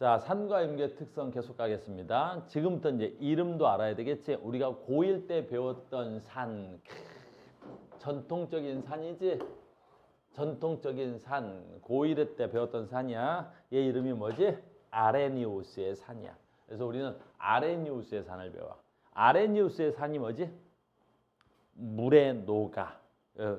자, 산과 염기의 특성 계속 가겠습니다. 지금부터 이제 이름도 알아야 되겠지. 우리가 고1 때 배웠던 산, 전통적인 산이지. 전통적인 산, 고1 때 배웠던 산이야. 얘 이름이 뭐지? 아레니우스의 산이야. 그래서 우리는 아레니우스의 산을 배워. 아레니우스의 산이 뭐지? 물에 녹아.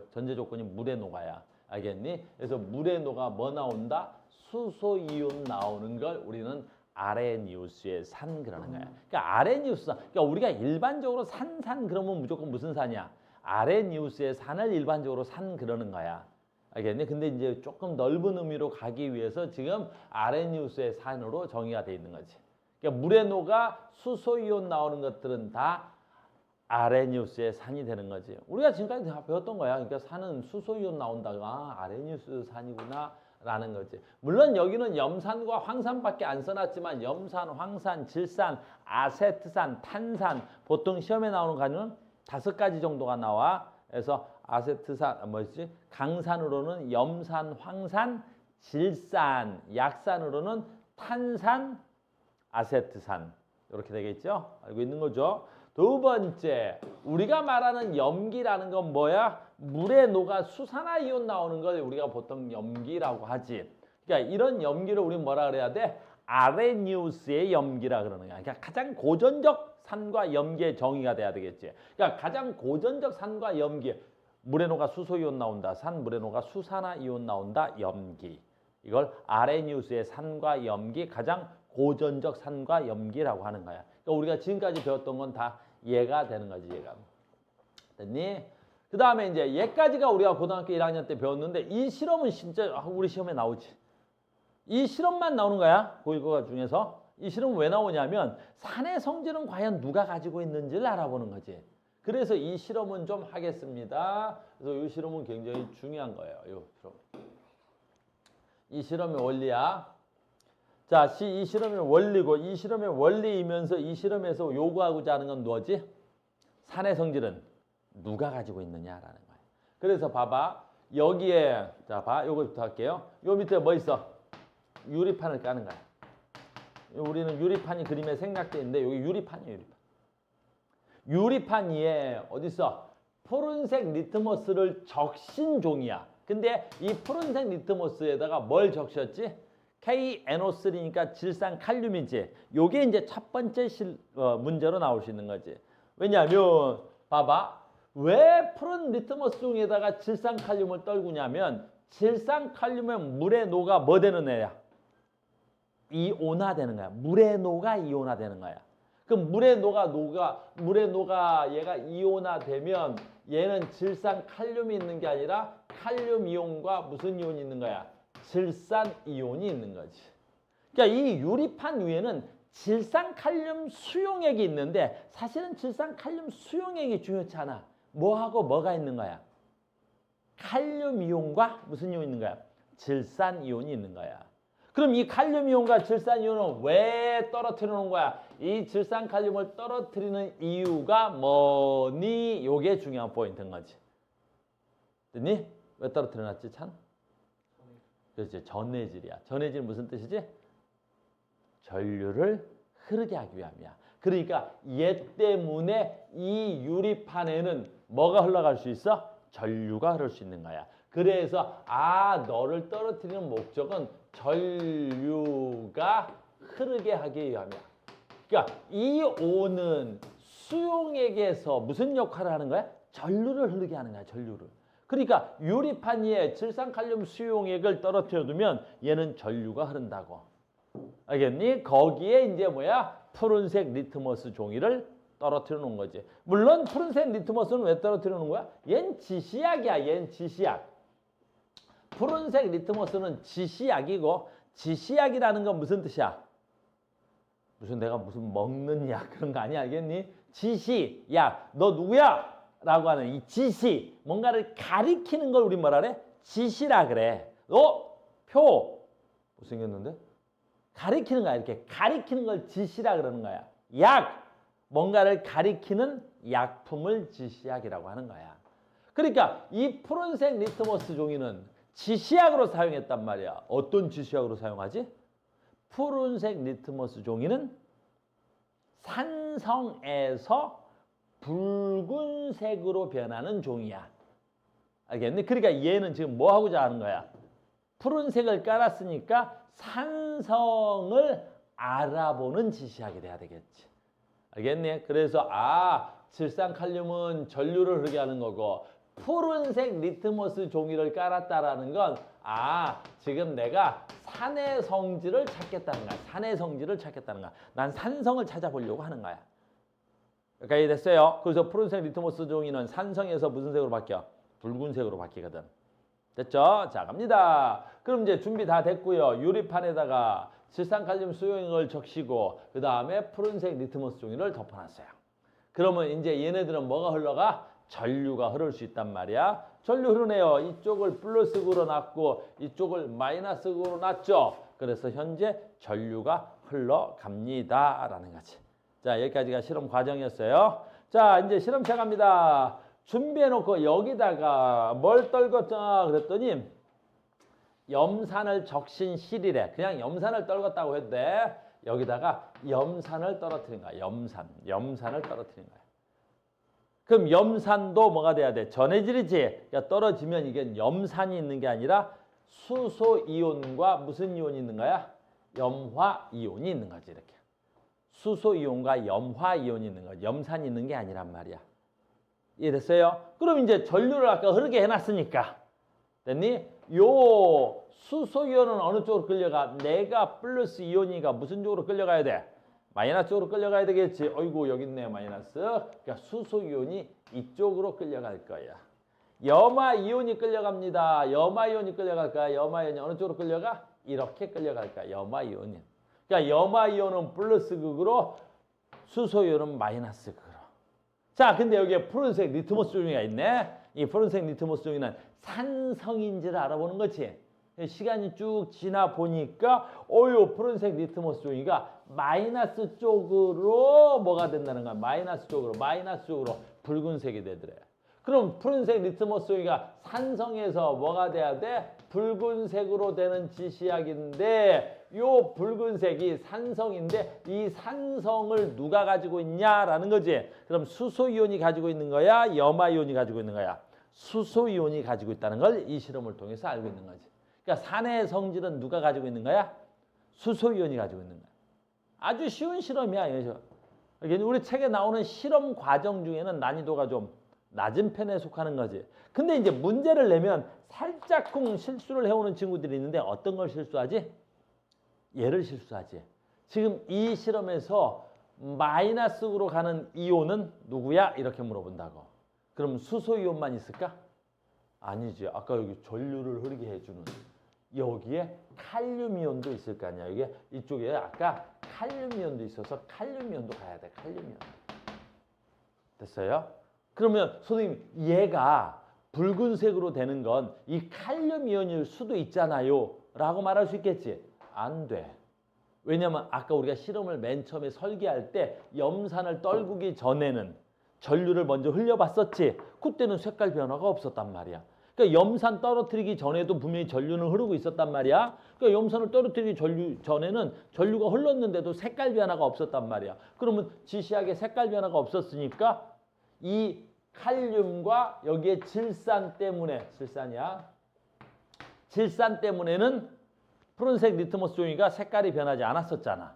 전제 조건이 물에 녹아야. 알겠니? 그래서 물에 녹아 뭐 나온다? 수소이온 나오는 걸 우리는 아레니우스의 산 그러는 거야. 그러니까 아레니우스 산. 그러니까 우리가 일반적으로 산 그러면 무조건 무슨 산이야? 아레니우스의 산을 일반적으로 산 그러는 거야. 알겠니? 근데 이제 조금 넓은 의미로 가기 위해서 지금 아레니우스의 산으로 정의가 돼 있는 거지. 그러니까 물에 녹아 수소이온 나오는 것들은 다 아레니우스의 산이 되는 거지. 우리가 지금까지 다 배웠던 거야. 그러니까 산은 수소이온 나온다가 아레니우스 산이구나 라는 거지. 물론 여기는 염산과 황산밖에 안 써놨지만 염산, 황산, 질산, 아세트산, 탄산 보통 시험에 나오는 가지는 5가지 정도가 나와. 그래서 아세트산, 뭐지? 강산으로는 염산, 황산, 질산, 약산으로는 탄산, 아세트산 이렇게 되겠죠? 알고 있는 거죠? 두 번째, 우리가 말하는 염기라는 건 뭐야? 물에 녹아 수산화이온 나오는 걸 우리가 보통 염기라고 하지. 그러니까 이런 염기를 우리는 뭐라 그래야 돼? 아레니우스의 염기라 그러는 거야. 그러니까 가장 고전적 산과 염기의 정의가 돼야 되겠지. 그러니까 가장 고전적 산과 염기, 물에 녹아 수소이온 나온다. 산, 물에 녹아 수산화이온 나온다. 염기. 이걸 아레니우스의 산과 염기, 가장 고전적 산과 염기라고 하는 거야. 그러니까 우리가 지금까지 배웠던 건 다 얘가 되는 거지, 얘가. 됐니? 그 다음에 이제 얘까지가 우리가 고등학교 1학년 때 배웠는데 이 실험은 진짜 우리 시험에 나오지. 이 실험만 나오는 거야, 고일과 중에서. 이 실험은 왜 나오냐면 산의 성질은 과연 누가 가지고 있는지를 알아보는 거지. 그래서 이 실험은 좀 하겠습니다. 그래서 이 실험은 굉장히 중요한 거예요. 이 실험의 원리야. 자, 이 실험의 원리고 이 실험의 원리이면서 이 실험에서 요구하고자 하는 건 뭐지? 산의 성질은 누가 가지고 있느냐라는 거야. 그래서 봐봐. 여기에 자, 봐. 요거부터 할게요. 요 밑에 뭐 있어? 유리판을 까는 거야. 우리는 유리판이 그림에 생략돼 있는데 여기 유리판이에요, 유리판. 유리판 위에 어디 있어? 푸른색 리트머스를 적신 종이야. 근데 이 푸른색 리트머스에다가 뭘 적셨지? KNO3니까 질산 칼륨이지. 요게 이제 첫 번째 문제로 나올 수 있는 거지. 왜냐하면 봐봐. 왜 푸른 리트머스 종이에다가 질산 칼륨을 떨구냐면 질산 칼륨은 물에 녹아 뭐 되는 애야? 이온화 되는 거야. 물에 녹아 이온화 되는 거야. 그럼 물에 녹아 얘가 이온화 되면 얘는 질산 칼륨이 있는 게 아니라 칼륨 이온과 무슨 이온이 있는 거야? 질산 이온이 있는 거지. 그러니까 이 유리판 위에는 질산 칼륨 수용액이 있는데 사실은 질산 칼륨 수용액이 중요치 않아. 뭐하고 뭐가 있는 거야? 칼륨 이온과 무슨 이온이 있는 거야? 질산 이온이 있는 거야. 그럼 이 칼륨 이온과 질산 이온은 왜 떨어뜨려 놓은 거야? 이 질산 칼륨을 떨어뜨리는 이유가 뭐니? 요게 중요한 포인트인 거지. 됐니? 왜 떨어뜨려 놨지, 찬? 그렇지, 전해질이야. 전해질 무슨 뜻이지? 전류를 흐르게 하기 위함이야. 그러니까 얘 때문에 이 유리판에는 뭐가 흘러갈 수 있어? 전류가 흐를 수 있는 거야. 그래서 너를 떨어뜨리는 목적은 전류가 흐르게 하기 위함이야. 그러니까 이 온은 수용액에서 무슨 역할을 하는 거야? 전류를 흐르게 하는 거야, 전류를. 그러니까 유리판 위에 질산칼륨 수용액을 떨어뜨려 두면 얘는 전류가 흐른다고. 알겠니? 거기에 이제 뭐야? 푸른색 리트머스 종이를 떨어뜨려 놓은 거지. 물론 푸른색 리트머스는 왜 떨어뜨려 놓은 거야? 얜 지시약이야. 얜 지시약. 푸른색 리트머스는 지시약이고 지시약이라는 건 무슨 뜻이야? 내가 무슨 먹는 약 그런 거 아니야. 알겠니? 지시약. 너 누구야? 라고 하는 이 지시. 뭔가를 가리키는 걸 우리 뭐라 그래? 지시라 그래. 표. 못생겼는데? 가리키는 거야. 이렇게 가리키는 걸 지시라 그러는 거야. 약. 뭔가를 가리키는 약품을 지시약이라고 하는 거야. 그러니까 이 푸른색 리트머스 종이는 지시약으로 사용했단 말이야. 어떤 지시약으로 사용하지? 푸른색 리트머스 종이는 산성에서 붉은색으로 변하는 종이야. 알겠니? 그러니까 얘는 지금 뭐 하고자 하는 거야? 푸른색을 깔았으니까 산성을 알아보는 지시하게 돼야 되겠지. 알겠니? 그래서 질산칼륨은 전류를 흐르게 하는 거고 푸른색 리트머스 종이를 깔았다라는 건 지금 내가 산의 성질을 찾겠다는 거야. 산의 성질을 찾겠다는 거야. 난 산성을 찾아보려고 하는 거야. 여기까지 됐어요. 그래서 푸른색 리트머스 종이는 산성에서 무슨 색으로 바뀌어? 붉은색으로 바뀌거든. 됐죠? 자, 갑니다. 그럼 이제 준비 다 됐고요. 유리판에다가 질산칼륨 수용액을 적시고 그 다음에 푸른색 리트머스 종이를 덮어놨어요. 그러면 이제 얘네들은 뭐가 흘러가? 전류가 흐를 수 있단 말이야. 전류 흐르네요. 이쪽을 플러스으로 놨고 이쪽을 마이너스으로 놨죠. 그래서 현재 전류가 흘러갑니다. 라는 거지. 자, 여기까지가 실험 과정이었어요. 자, 이제 실험차 갑니다. 준비해놓고 여기다가 뭘 떨궜다 그랬더니 염산을 적신 실이래. 그냥 염산을 떨궜다고 해도 돼. 여기다가 염산을 떨어뜨린 거야. 염산을 떨어뜨린 거야. 그럼 염산도 뭐가 돼야 돼? 전해질이지. 그러니까 떨어지면 이게 염산이 있는 게 아니라 수소이온과 무슨 이온이 있는 거야? 염화이온이 있는 거지. 이렇게. 수소이온과 염화이온이 있는 거지. 염산이 있는 게 아니란 말이야. 이해됐어요? 그럼 이제 전류를 아까 흐르게 해놨으니까 됐니? 요 수소이온은 어느 쪽으로 끌려가? 내가 플러스 이온이가 무슨 쪽으로 끌려가야 돼? 마이너스 쪽으로 끌려가야 되겠지. 어이구 여기 있네 마이너스. 그러니까 수소이온이 이쪽으로 끌려갈 거야. 염화이온이 끌려갑니다. 염화이온이 끌려갈까? 염화이온이 어느 쪽으로 끌려가? 이렇게 끌려갈까? 염화이온이. 그러니까 염화이온은 플러스 극으로 수소이온은 마이너스 극으로. 자, 근데 여기에 푸른색 리트머스 종이가 있네. 이 푸른색 리트머스 종이는 산성인지를 알아보는 거지. 시간이 쭉 지나 보니까 푸른색 리트머스 종이가 마이너스 쪽으로 뭐가 된다는 거야. 마이너스 쪽으로 붉은색이 되더래. 그럼 푸른색 리트머스 종이가 산성에서 뭐가 돼야 돼? 붉은색으로 되는 지시약인데 요 붉은색이 산성인데 이 산성을 누가 가지고 있냐라는 거지. 그럼 수소이온이 가지고 있는 거야? 염화이온이 가지고 있는 거야? 수소이온이 가지고 있다는 걸 이 실험을 통해서 알고 있는 거지. 그러니까 산의 성질은 누가 가지고 있는 거야? 수소이온이 가지고 있는 거야. 아주 쉬운 실험이야. 우리 책에 나오는 실험 과정 중에는 난이도가 좀 낮은 편에 속하는 거지. 근데 이제 문제를 내면 살짝쿵 실수를 해오는 친구들이 있는데 어떤 걸 실수하지? 얘를 실수하지. 지금 이 실험에서 마이너스로 가는 이온은 누구야? 이렇게 물어본다고. 그럼 수소이온만 있을까? 아니지. 아까 여기 전류를 흐르게 해주는 여기에 칼륨이온도 있을 거 아니야. 이게 이쪽에 아까 칼륨이온도 있어서 칼륨이온도 가야 돼. 칼륨이온. 됐어요? 그러면 선생님 얘가 붉은색으로 되는 건 이 칼륨이온일 수도 있잖아요. 라고 말할 수 있겠지? 안 돼. 왜냐면 아까 우리가 실험을 맨 처음에 설계할 때 염산을 떨구기 전에는 전류를 먼저 흘려봤었지. 그때는 색깔 변화가 없었단 말이야. 그러니까 염산 떨어뜨리기 전에도 분명히 전류는 흐르고 있었단 말이야. 그러니까 염산을 떨어뜨리기 전에는 전류가 흘렀는데도 색깔 변화가 없었단 말이야. 그러면 지시하게 색깔 변화가 없었으니까 이 칼륨과 여기에 질산 때문에 질산 때문에는 푸른색 리트머스 종이가 색깔이 변하지 않았었잖아.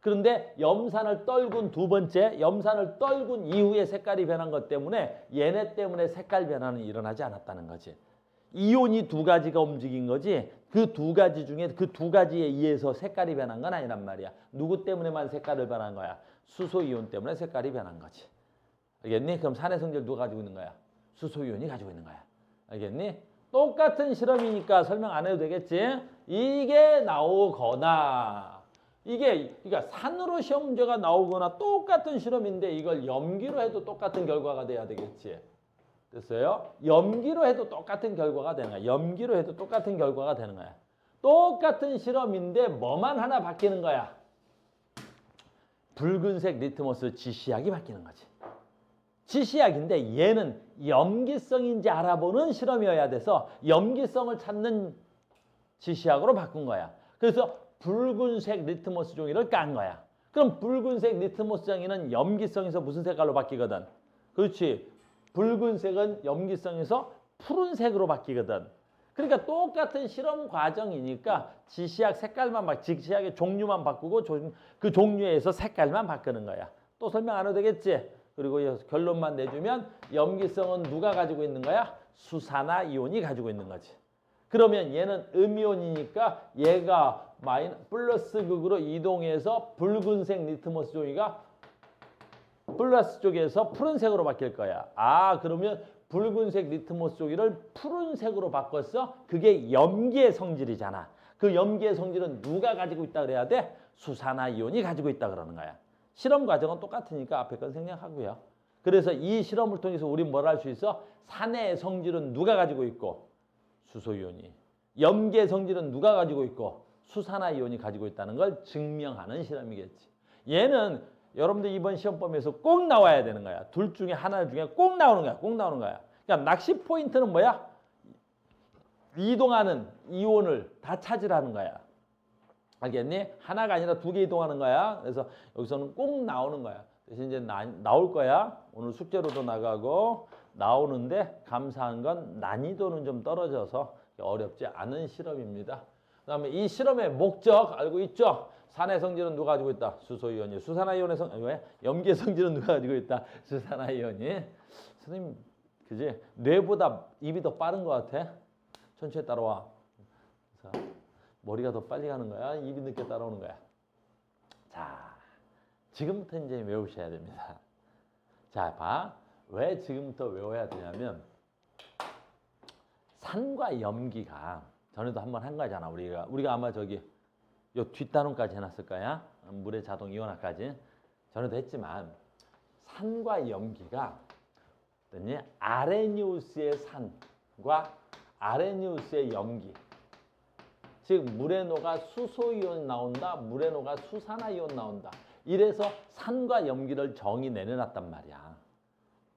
그런데 염산을 떨군 두 번째, 염산을 떨군 이후에 색깔이 변한 것 때문에 얘네 때문에 색깔 변화는 일어나지 않았다는 거지. 이온이 두 가지가 움직인 거지 그 두 가지 중에 그 두 가지에 의해서 색깔이 변한 건 아니란 말이야. 누구 때문에만 색깔을 변한 거야? 수소이온 때문에 색깔이 변한 거지. 알겠니? 그럼 산의 성질 누가 가지고 있는 거야? 수소이온이 가지고 있는 거야. 알겠니? 똑같은 실험이니까 설명 안 해도 되겠지? 이게 나오거나 그러니까 산으로 시험 문제가 나오거나 똑같은 실험인데 이걸 염기로 해도 똑같은 결과가 돼야 되겠지. 됐어요? 염기로 해도 똑같은 결과가 되는 거야. 염기로 해도 똑같은 결과가 되는 거야. 똑같은 실험인데 뭐만 하나 바뀌는 거야. 붉은색 리트머스 지시약이 바뀌는 거지. 지시약인데 얘는 염기성인지 알아보는 실험이어야 돼서 염기성을 찾는 지시약으로 바꾼 거야. 그래서 붉은색 리트머스 종이를 깐 거야. 그럼 붉은색 리트머스 종이는 염기성에서 무슨 색깔로 바뀌거든? 그렇지. 붉은색은 염기성에서 푸른색으로 바뀌거든. 그러니까 똑같은 실험 과정이니까 지시약 색깔만 지시약의 종류만 바꾸고 그 종류에 의해서 색깔만 바꾸는 거야. 또 설명 안 해도 되겠지? 그리고 결론만 내주면 염기성은 누가 가지고 있는 거야? 수산화 이온이 가지고 있는 거지. 그러면 얘는 음이온이니까 얘가 플러스 극으로 이동해서 붉은색 리트머스 종이가 플러스 쪽에서 푸른색으로 바뀔 거야. 아, 그러면 붉은색 리트머스 종이를 푸른색으로 바꿨어? 그게 염기의 성질이잖아. 그 염기의 성질은 누가 가지고 있다 그래야 돼? 수산화 이온이 가지고 있다 그러는 거야. 실험 과정은 똑같으니까 앞에 건 생략하고요. 그래서 이 실험을 통해서 우리 뭘 할 수 있어? 산의 성질은 누가 가지고 있고? 수소이온이. 염기의 성질은 누가 가지고 있고? 수산화 이온이 가지고 있다는 걸 증명하는 실험이겠지. 얘는 여러분들 이번 시험 범위에서 꼭 나와야 되는 거야. 둘 중에 하나 중에 꼭 나오는 거야. 꼭 나오는 거야. 그러니까 낚시 포인트는 뭐야? 이동하는 이온을 다 찾으라는 거야. 알겠니? 하나가 아니라 두 개 이동하는 거야. 그래서 여기서는 꼭 나오는 거야. 대신 이제 나올 거야. 오늘 숙제로도 나가고 나오는데 감사한 건 난이도는 좀 떨어져서 어렵지 않은 실험입니다. 그다음에 이 실험의 목적 알고 있죠? 산의 성질은 누가 가지고 있다? 수소이온이. 수산화이온의 염기의 성질은 누가 가지고 있다? 수산화이온이. 선생님, 그지? 뇌보다 입이 더 빠른 것 같아. 천천히 따라와. 그래서 머리가 더 빨리 가는 거야? 입이 늦게 따라오는 거야? 자, 지금부터 이제 외우셔야 됩니다. 자, 봐. 왜 지금부터 외워야 되냐면 산과 염기가 전에도 한번 한 거잖아. 우리가 아마 저기 요 뒷단원까지 해놨을 거야. 물의 자동 이온화까지. 전에도 했지만 산과 염기가 아레니우스의 산과 아레니우스의 염기. 즉 물에 녹아 수소이온 나온다. 물에 녹아 수산화이온 나온다. 이래서 산과 염기를 정의 내려놨단 말이야.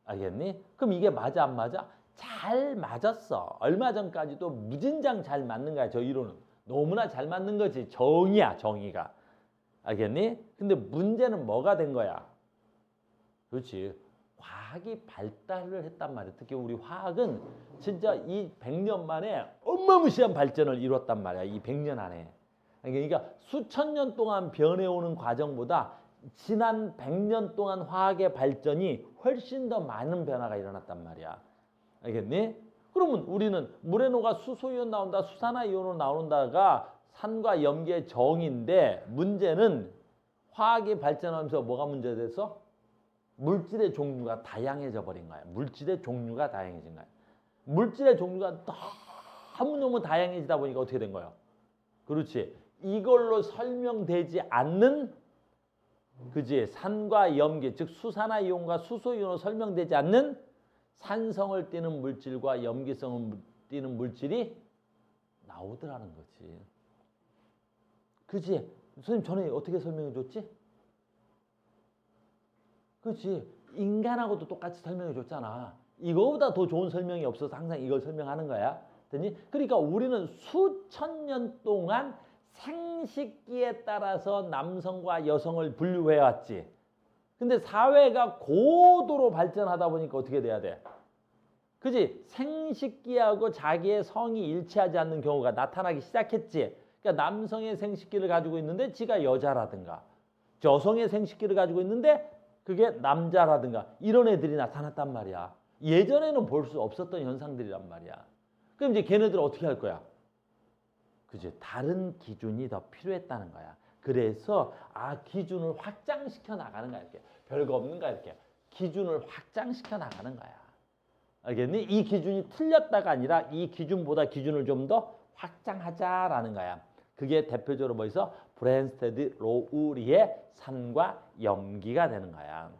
알겠니? 그럼 이게 맞아 안 맞아? 잘 맞았어. 얼마 전까지도 무진장 잘 맞는 거야. 저 이론은. 너무나 잘 맞는 거지. 정의야, 정의가. 알겠니? 근데 문제는 뭐가 된 거야? 그렇지. 과학이 발달을 했단 말이야. 특히 우리 화학은 진짜 이 100년 만에 어마무시한 발전을 이뤘단 말이야. 이 100년 안에. 그러니까 수천 년 동안 변해오는 과정보다 지난 100년 동안 화학의 발전이 훨씬 더 많은 변화가 일어났단 말이야. 알겠니? 그러면 우리는 물에 녹아 수소이온 나온다, 수산화이온으로 나온다가 산과 염기의 정의인데 문제는 화학이 발전하면서 뭐가 문제돼서 물질의 종류가 다양해져 버린 거야. 물질의 종류가 다양해진 거야. 물질의 종류가 너무너무 다양해지다 보니까 어떻게 된 거야? 그렇지. 이걸로 설명되지 않는 그지 산과 염기, 즉 수산화이온과 수소이온으로 설명되지 않는 산성을 띠는 물질과 염기성을 띠는 물질이 나오더라는 거지. 그지? 선생님 전에 어떻게 설명해 줬지? 그렇지. 인간하고도 똑같이 설명해 줬잖아. 이거보다 더 좋은 설명이 없어서 항상 이걸 설명하는 거야. 됐니? 그러니까 우리는 수천 년 동안 생식기에 따라서 남성과 여성을 분류해 왔지. 근데 사회가 고도로 발전하다 보니까 어떻게 돼야 돼? 그지? 생식기하고 자기의 성이 일치하지 않는 경우가 나타나기 시작했지. 그러니까 남성의 생식기를 가지고 있는데 지가 여자라든가 여성의 생식기를 가지고 있는데 그게 남자라든가 이런 애들이 나타났단 말이야. 예전에는 볼 수 없었던 현상들이란 말이야. 그럼 이제 걔네들 어떻게 할 거야? 그지? 다른 기준이 더 필요했다는 거야. 그래서 기준을 확장시켜 나가는 거야. 이렇게 별거 없는 거야. 이렇게 기준을 확장시켜 나가는 거야. 알겠니? 이 기준이 틀렸다가 아니라 이 기준보다 기준을 좀 더 확장하자라는 거야. 그게 대표적으로 뭐 있어? 브랜스테드 로우리의 산과 염기가 되는 거야.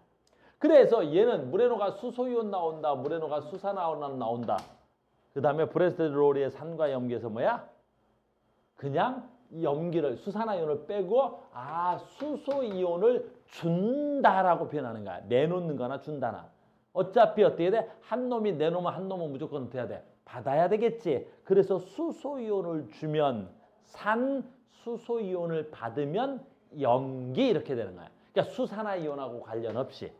그래서 얘는 물에 녹아 수소이온 나온다. 물에 녹아 수산화이온 나온다. 그 다음에 브랜스테드 로우리의 산과 염기에서 뭐야? 그냥 염기를 수산화이온을 빼고 수소이온을 준다라고 표현하는 거야. 내놓는 거나 준다나. 어차피 어떻게 돼? 한 놈이 내놓으면 한 놈은 무조건 어떻게 해야 돼? 받아야 되겠지. 그래서 수소이온을 주면 산, 수소 이온을 받으면 염기 이렇게 되는 거야. 그러니까 수산화 이온하고 관련 없이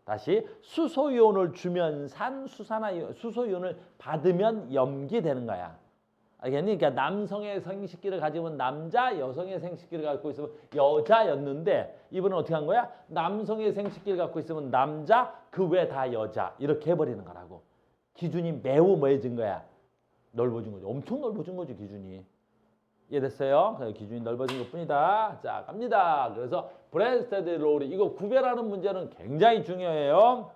다시 수소 이온을 주면 산, 수소 이온을 받으면 염기 되는 거야. 알겠니? 그러니까 남성의 생식기를 가지면 남자, 여성의 생식기를 갖고 있으면 여자였는데 이번엔 어떻게 한 거야? 남성의 생식기를 갖고 있으면 남자, 그 외 다 여자 이렇게 해버리는 거라고. 기준이 매우 뭐해진 거야? 넓어진 거죠. 엄청 넓어진 거죠, 기준이. 이해됐어요? 기준이 넓어진 것뿐이다. 자, 갑니다. 그래서 브랜스테드 롤이 이거 구별하는 문제는 굉장히 중요해요.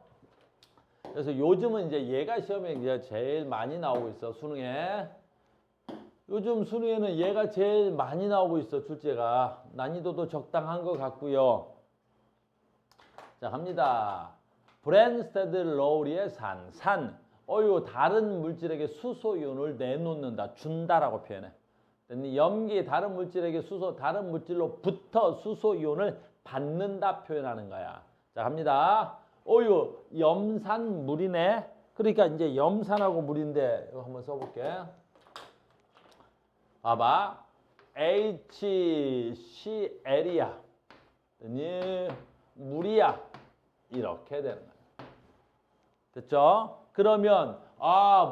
그래서 요즘은 이제 얘가 시험에 이제 제일 많이 나오고 있어, 수능에. 요즘 수능에는 얘가 제일 많이 나오고 있어, 출제가. 난이도도 적당한 것 같고요. 자, 갑니다. 브랜스테드 롤리의 산. 이거 다른 물질에게 수소 이온을 내놓는다, 준다라고 표현해. 염기 다른 물질에게 다른 물질로부터 수소 이온을 받는다 표현하는 거야. 자, 갑니다. 이거 염산물이네. 그러니까 이제 염산하고 물인데 이거 한번 써볼게. 봐봐. HCl이야. 물이야. 이렇게 되는 거야. 됐죠? 그러면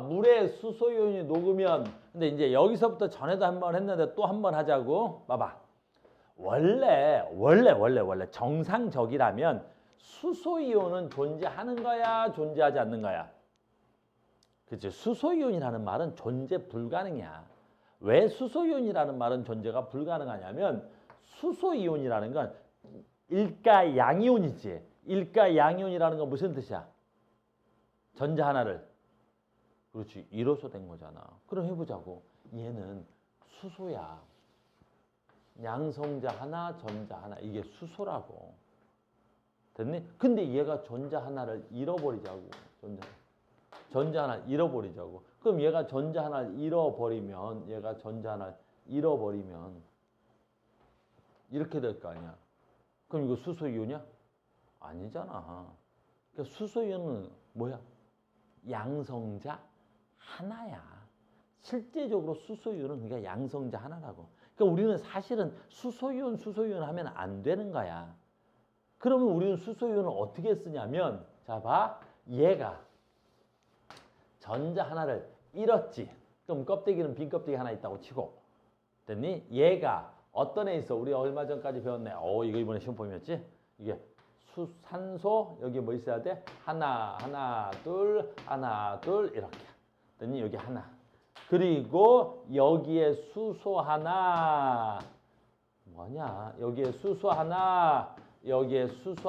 물에 수소 이온이 녹으면 근데 이제 여기서부터 전에도 한번 했는데 또 한번 하자고. 봐봐. 원래 정상적이라면 수소 이온은 존재하는 거야, 존재하지 않는 거야? 그치? 수소 이온이라는 말은 존재 불가능이야. 왜 수소 이온이라는 말은 존재가 불가능하냐면 수소 이온이라는 건 일가 양이온이지. 일가 양이온이라는 건 무슨 뜻이야? 전자 하나를. 그렇지. 1호소 된 거잖아. 그럼 해보자고. 얘는 수소야. 양성자 하나, 전자 하나. 이게 수소라고. 됐니? 근데 얘가 전자 하나를 잃어버리자고. 전자 하나 잃어버리자고. 그럼 얘가 전자 하나를 잃어버리면 이렇게 될 거 아니야. 그럼 이거 수소 이온이야? 아니잖아. 그러니까 수소 이온은 뭐야? 양성자 하나야. 실제적으로 수소 이온은 그러니까 양성자 하나라고. 그러니까 우리는 사실은 수소 이온 하면 안 되는 거야. 그러면 우리는 수소 이온을 어떻게 쓰냐면, 자, 봐. 얘가 전자 하나를 잃었지. 그럼 껍데기는 빈 껍데기 하나 있다고 치고. 됐니? 얘가 어떤 애 있어? 우리 얼마 전까지 배웠네. 이거 이번에 시험 포인트였지? 이게 산소, 여기 뭐 있어야 돼? 하나, 둘, 이렇게. 됐니? 여기 하나. 그리고 여기에 수소 하나. 뭐냐? 여기에 수소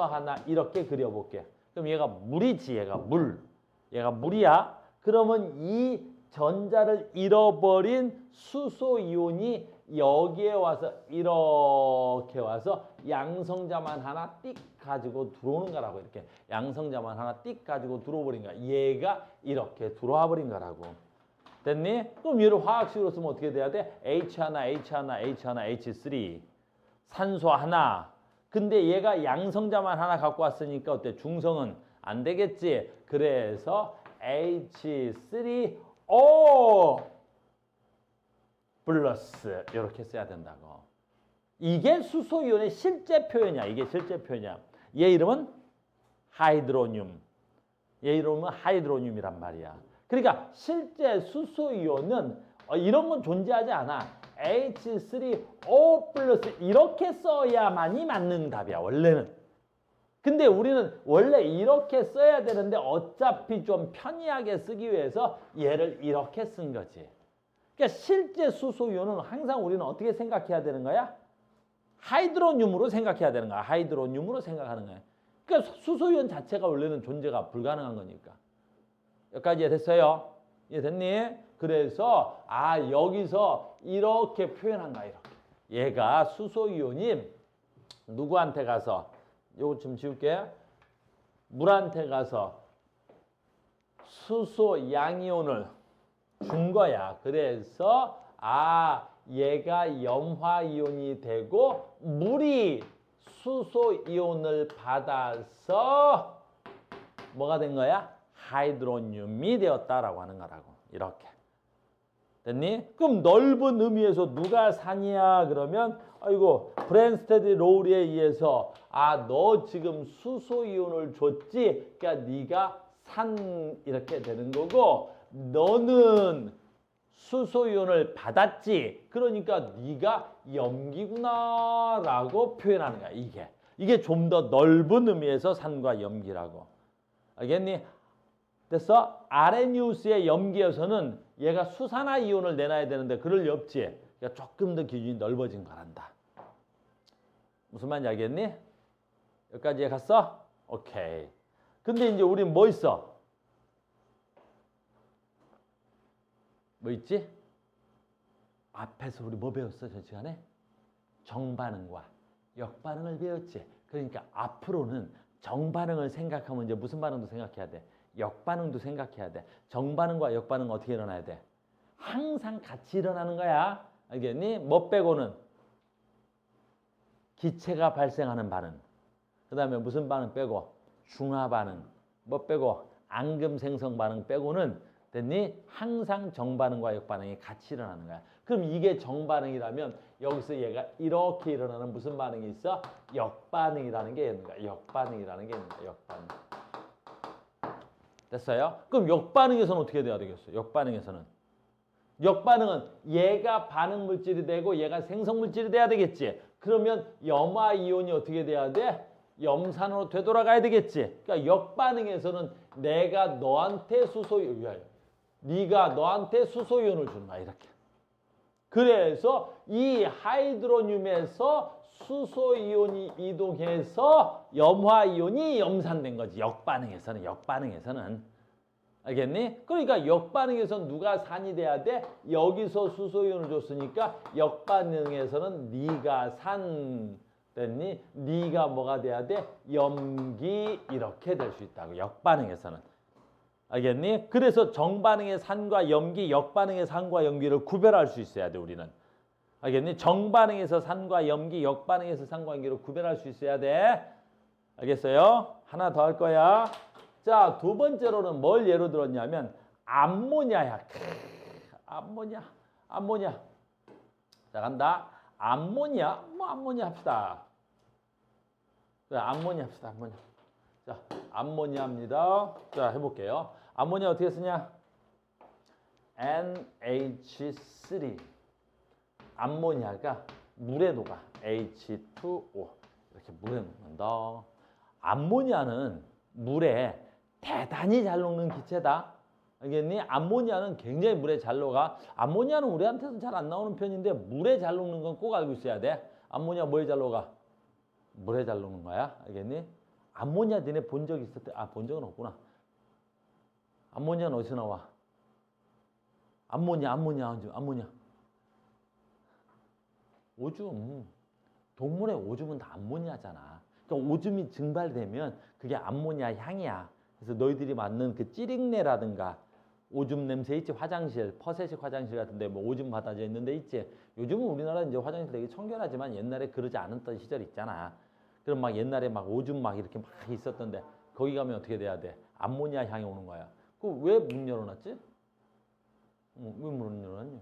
하나, 이렇게 그려볼게. 그럼 얘가 물이지, 얘가 물이야. 그러면 이 전자를 잃어버린 수소 이온이 여기에 와서 이렇게 와서 양성자만 하나 띡 가지고 들어오는 거라고. 이렇게 양성자만 하나 띡 가지고 들어버린 거야. 얘가 이렇게 들어와 버린 거라고. 됐니? 그럼 얘를 화학식으로 쓰면 어떻게 돼야 돼? H3 산소 하나. 근데 얘가 양성자만 하나 갖고 왔으니까 어때? 중성은 안 되겠지. 그래서 H3O 플러스 이렇게 써야 된다고. 이게 수소이온의 실제 표현이야. 얘 이름은 하이드로늄. 하이드로늄이란 말이야. 그러니까 실제 수소이온은 이런 건 존재하지 않아. H3O 플러스 이렇게 써야만이 맞는 답이야, 원래는. 근데 우리는 원래 이렇게 써야 되는데 어차피 좀 편리하게 쓰기 위해서 얘를 이렇게 쓴 거지. 그러니까 실제 수소이온은 항상 우리는 어떻게 생각해야 되는 거야? 하이드로늄으로 생각해야 되는 거야. 하이드로늄으로 생각하는 거야. 그러니까 수소이온 자체가 원래는 존재가 불가능한 거니까. 여기까지 이해됐어요? 이해됐니? 그래서 여기서 이렇게 표현한 거야. 이렇게. 얘가 수소이온이 누구한테 가서 요거 좀 지울게. 물한테 가서 수소 양이온을 준 거야. 그래서 얘가 염화이온이 되고 물이 수소이온을 받아서 뭐가 된 거야? 하이드로늄이 되었다라고 하는 거라고. 이렇게. 됐니? 그럼 넓은 의미에서 누가 산이야? 그러면 아이고 브랜스테드 로우리에 의해서 너 지금 수소 이온을 줬지? 그러니까 네가 산 이렇게 되는 거고 너는 수소 이온을 받았지? 그러니까 네가 염기구나라고 표현하는 거야. 이게 좀 더 넓은 의미에서 산과 염기라고. 알겠니? 됐어? 아레니우스의 염기에서는 얘가 수산화 이온을 내놔야 되는데 그럴 리 없지. 그러니까 조금 더 기준이 넓어진 거란다. 무슨 말인지 알겠니? 여기까지 갔어? 오케이. 근데 이제 우린 뭐 있어? 뭐 있지? 앞에서 우리 뭐 배웠어? 저 시간에? 정반응과 역반응을 배웠지. 그러니까 앞으로는 정반응을 생각하면 이제 무슨 반응도 생각해야 돼? 역반응도 생각해야 돼. 정반응과 역반응 어떻게 일어나야 돼? 항상 같이 일어나는 거야. 알겠니? 뭐 빼고는? 기체가 발생하는 반응. 그 다음에 무슨 반응 빼고? 중화 반응. 뭐 빼고? 앙금 생성 반응 빼고는 됐니? 항상 정반응과 역반응이 같이 일어나는 거야. 그럼 이게 정반응이라면 여기서 얘가 이렇게 일어나는 무슨 반응이 있어? 역반응이라는 게 있는 거야. 역반응이라는 게 있는 거야. 역반응. 됐어요? 그럼 역반응에서는 어떻게 돼야 되겠어? 역반응에서는 얘가 반응 물질이 되고 얘가 생성 물질이 돼야 되겠지. 그러면 염화 이온이 어떻게 돼야 돼? 염산으로 되돌아가야 되겠지. 그러니까 역반응에서는 내가 너한테 네가 너한테 수소이온을 주는 거야. 이렇게. 그래서 이 하이드로늄에서 수소이온이 이동해서 염화이온이 염산된 거지. 역반응에서는. 알겠니? 그러니까 역반응에서는 누가 산이 돼야 돼? 여기서 수소이온을 줬으니까 역반응에서는 네가 산 됐니? 네가 뭐가 돼야 돼? 염기 이렇게 될 수 있다고. 역반응에서는. 알겠니? 그래서 정반응의 산과 염기, 역반응의 산과 염기를 구별할 수 있어야 돼, 우리는. 알겠니? 정반응에서 산과 염기, 역반응에서 산과 염기를 구별할 수 있어야 돼. 알겠어요? 하나 더 할 거야. 자, 두 번째로는 뭘 예로 들었냐면 암모니아야. 암모니아. 자, 간다. 암모니아 합시다. 그래, 암모니아 합시다. 자, 암모니아입니다. 자, 해볼게요. 암모니아 어떻게 쓰냐? NH3. 암모니아가 물에 녹아. H2O. 이렇게 물에 녹는다. 암모니아는 물에 대단히 잘 녹는 기체다. 알겠니? 암모니아는 굉장히 물에 잘 녹아. 암모니아는 우리한테는 잘 안 나오는 편인데 물에 잘 녹는 건 꼭 알고 있어야 돼. 암모니아 뭐에 잘 녹아? 물에 잘 녹는 거야. 알겠니? 암모니아 너네 본 적 있을 때? 본 적은 없구나. 암모니아는 어디서 나와? 암모니아. 오줌. 동물의 오줌은 다 암모니아잖아. 그러니까 오줌이 증발되면 그게 암모니아 향이야. 그래서 너희들이 맡는 그 찌링내라든가 오줌 냄새 있지? 화장실, 퍼세식 화장실 같은데 뭐 오줌 받아져 있는 데 있지? 요즘은 우리나라 이제 화장실 되게 청결하지만 옛날에 그러지 않았던 시절 있잖아. 그럼 막 옛날에 막 오줌 막 이렇게 막 있었던데 거기 가면 어떻게 돼야 돼? 암모니아 향이 오는 거야. 그 왜 문 열어놨지? 왜 문 열어놨니?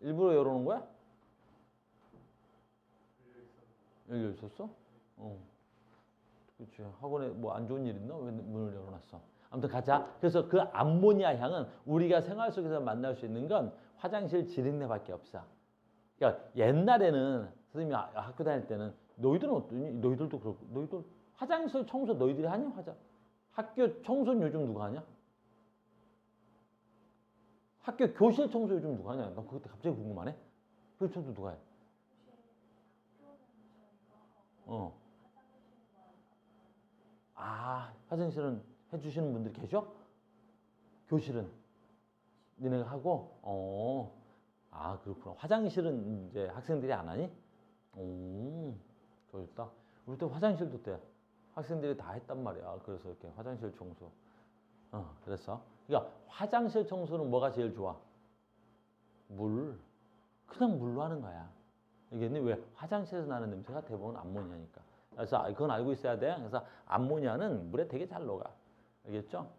일부러 열어놓은 거야? 열려 있었어? 그렇지. 학원에 뭐 안 좋은 일 있나? 왜 문을 열어놨어? 아무튼 가자. 그래서 그 암모니아 향은 우리가 생활 속에서 만날 수 있는 건 화장실 지린내밖에 없어. 그러니까 옛날에는 선생님이 학교 다닐 때는 너희들은 어떠니? 너희들도 그렇고 너희들 화장실 청소 너희들이 하냐? 학교 청소는 요즘 누가 하냐? 학교 교실 청소 요즘 누가 하냐? 나 그때 갑자기 궁금하네. 교실 청소 누가 해? 화장실은 해주시는 분들 계셔? 교실은 니네가 하고? 그렇구나. 화장실은 이제 학생들이 안 하니? 좋다. 우리 때 화장실도 때 학생들이 다 했단 말이야. 그래서 이렇게 화장실 청소. 그래서. 그러니까 화장실 청소는 뭐가 제일 좋아? 물. 그냥 물로 하는 거야. 이게 왜 화장실에서 나는 냄새가 대부분 암모니아니까. 그래서 그건 알고 있어야 돼. 그래서 암모니아는 물에 되게 잘 녹아. 알겠죠?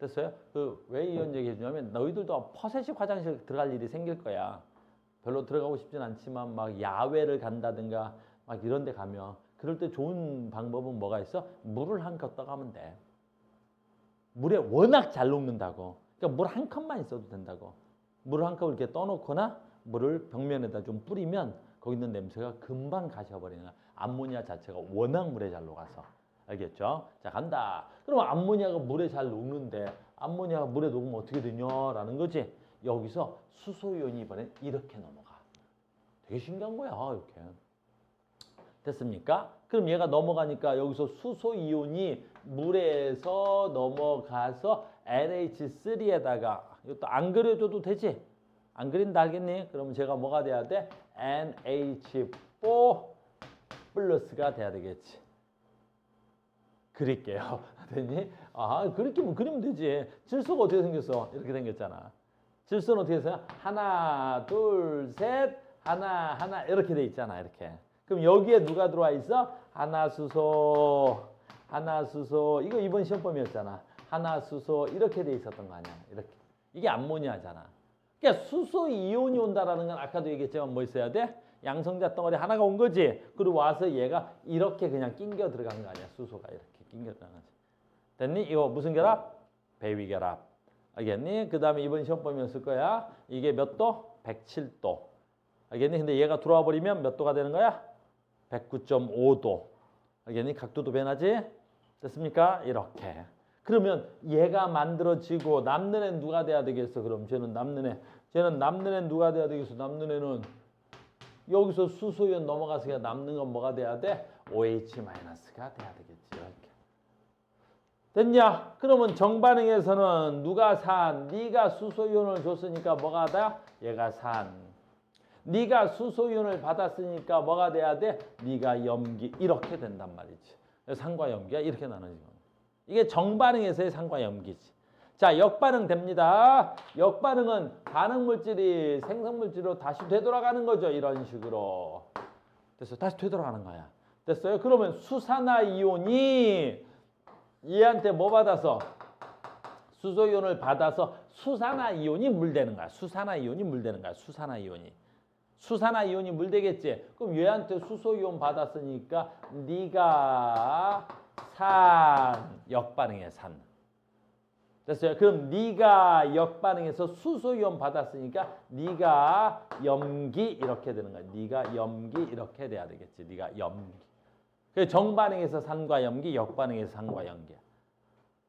됐어요? 그 왜 이런 얘기 해주냐면 너희들도 퍼셋식 화장실 들어갈 일이 생길 거야. 별로 들어가고 싶진 않지만 막 야외를 간다든가 막 이런 데 가면 그럴 때 좋은 방법은 뭐가 있어? 물을 한 컵 떠가면 돼. 물에 워낙 잘 녹는다고. 그러니까 물 한 컵만 있어도 된다고. 물을 한 컵을 이렇게 떠놓거나 물을 벽면에다 좀 뿌리면 거기 있는 냄새가 금방 가셔버리는 거야. 암모니아 자체가 워낙 물에 잘 녹아서. 알겠죠? 자, 간다. 그럼 암모니아가 물에 잘 녹는데 암모니아가 물에 녹으면 어떻게 되냐라는 거지. 여기서 수소이온이 이번엔 이렇게 넘어가. 되게 신기한 거야, 이렇게. 됐습니까? 그럼 얘가 넘어가니까 여기서 수소이온이 물에서 넘어가서 NH3에다가 이것도 안 그려줘도 되지? 안 그린다 알겠니? 그러면 제가 뭐가 돼야 돼? NH4 플러스가 돼야 되겠지. 그릴게요. 됐니? 아, 그렇게 뭐 그리면 되지. 질소가 어떻게 생겼어? 이렇게 생겼잖아. 질소는 어떻게 해서 하나, 둘, 셋, 하나 이렇게 돼 있잖아. 이렇게. 그럼 여기에 누가 들어와 있어? 하나수소. 이거 이번 시험범위였잖아. 하나수소 이렇게 돼 있었던 거 아니야. 이렇게. 이게 암모니아잖아. 그러니까 수소 이온이 온다라는 건 아까도 얘기했지만 뭐 있어야 돼? 양성자 덩어리 하나가 온 거지. 그리고 와서 얘가 이렇게 그냥 낑겨 들어간 거 아니야. 수소가 이렇게 낑겨 들어간 거지. 됐니? 이거 무슨 결합? 배위 결합. 알겠니? 그 다음에 이번 시험범위였을 거야. 이게 몇 도? 107도. 알겠니? 근데 얘가 들어와 버리면 몇 도가 되는 거야? 109.5도. 알겠니? 각도도 변하지? 됐습니까? 이렇게. 그러면 얘가 만들어지고 남는 애는 누가 돼야 되겠어? 그럼 쟤는 남는 애는 누가 돼야 되겠어? 남는 애는 여기서 수소이온 넘어가서 남는 건 뭐가 돼야 돼? OH-가 돼야 되겠지. 이렇게. 됐냐? 그러면 정반응에서는 누가 산? 네가 수소이온을 줬으니까 뭐가 돼? 얘가 산. 네가 수소이온을 받았으니까 뭐가 돼야 돼? 네가 염기. 이렇게 된단 말이지. 산과 염기가 이렇게 나눠지는 거야. 이게 정반응에서의 산과 염기지. 자, 역반응 됩니다. 역반응은 반응물질이 생성물질로 다시 되돌아가는 거죠. 이런 식으로. 됐어요. 다시 되돌아가는 거야. 됐어요? 그러면 수산화이온이 얘한테 뭐 받아서? 수소이온을 받아서 수산화이온이 물되는 거야. 수산화이온이 물되는 거야. 수산화이온이 물되겠지. 그럼 얘한테 수소이온 받았으니까 네가 산, 역반응의 산. 됐어요? 그럼 네가 역반응해서 수소이온 받았으니까 네가 염기 이렇게 되는 거야. 네가 염기 이렇게 돼야 되겠지. 네가 염기. 그 정반응에서 산과 염기, 역반응에서 산과 염기.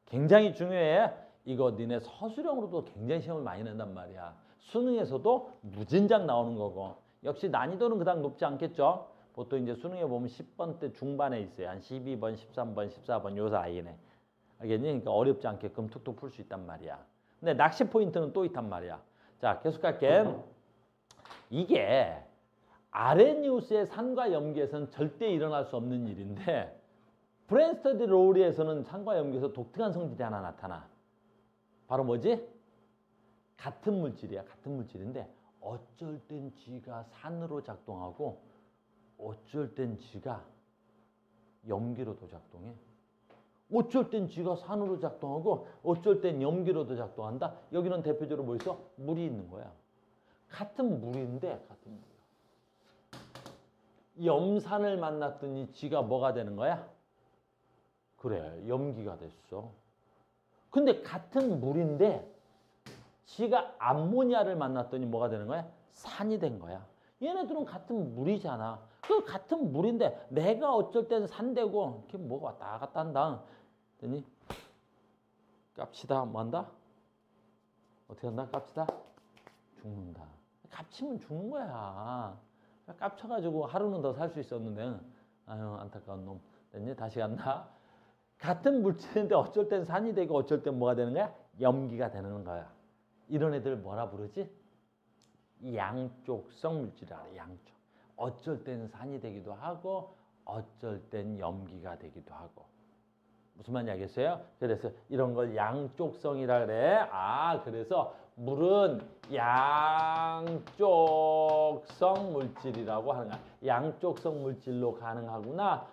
굉장히 중요해. 이거 니네 서술형으로도 굉장히 시험을 많이 낸단 말이야. 수능에서도 무진장 나오는 거고. 역시 난이도는 그닥 높지 않겠죠? 보통 이제 수능에 보면 10번대 중반에 있어요. 한 12번, 13번, 14번 요 사이네. 알겠니? 그러니까 어렵지 않게끔 툭툭 풀 수 있단 말이야. 근데 낚시 포인트는 또 있단 말이야. 자, 계속 갈게. 이게 아레니우스의 산과 염기에서는 절대 일어날 수 없는 일인데 브랜스터드 로우리에서는 산과 염기에서 독특한 성질이 하나 나타나. 바로 뭐지? 같은 물질이야. 같은 물질인데 어쩔 땐 G가 산으로 작동하고 어쩔 땐 G가 염기로도 작동해. 어쩔 땐 G가 산으로 작동하고 어쩔 땐 염기로도 작동한다. 여기는 대표적으로 뭐 있어? 물이 있는 거야. 같은 물인데 같은 물이야. 염산을 만났더니 G가 뭐가 되는 거야? 그래, 염기가 됐어. 근데 같은 물인데 G가 암모니아를 만났더니 뭐가 되는 거야? 산이 된 거야. 얘네들은 같은 물이잖아. 그 같은 물인데 내가 어쩔 땐 산되고 이렇게 뭐가 왔다 갔다 한다. 됐니? 깝치다 뭐 한다? 어떻게 한다? 깝치다? 죽는다. 깝치면 죽는 거야. 깝쳐가지고 하루는 더 살 수 있었는데 아유 안타까운 놈. 됐니? 다시 간다. 같은 물질인데 어쩔 땐 산이 되고 어쩔 땐 뭐가 되는 거야? 염기가 되는 거야. 이런 애들 뭐라 부르지? 양쪽성 물질이라 그래. 양쪽. 어쩔 땐 산이 되기도 하고 어쩔 땐 염기가 되기도 하고. 무슨 말인지 알겠어요? 그래서 이런 걸 양쪽성이라 그래. 아, 그래서 물은 양쪽성 물질이라고 하는 거야. 양쪽성 물질로 가능하구나.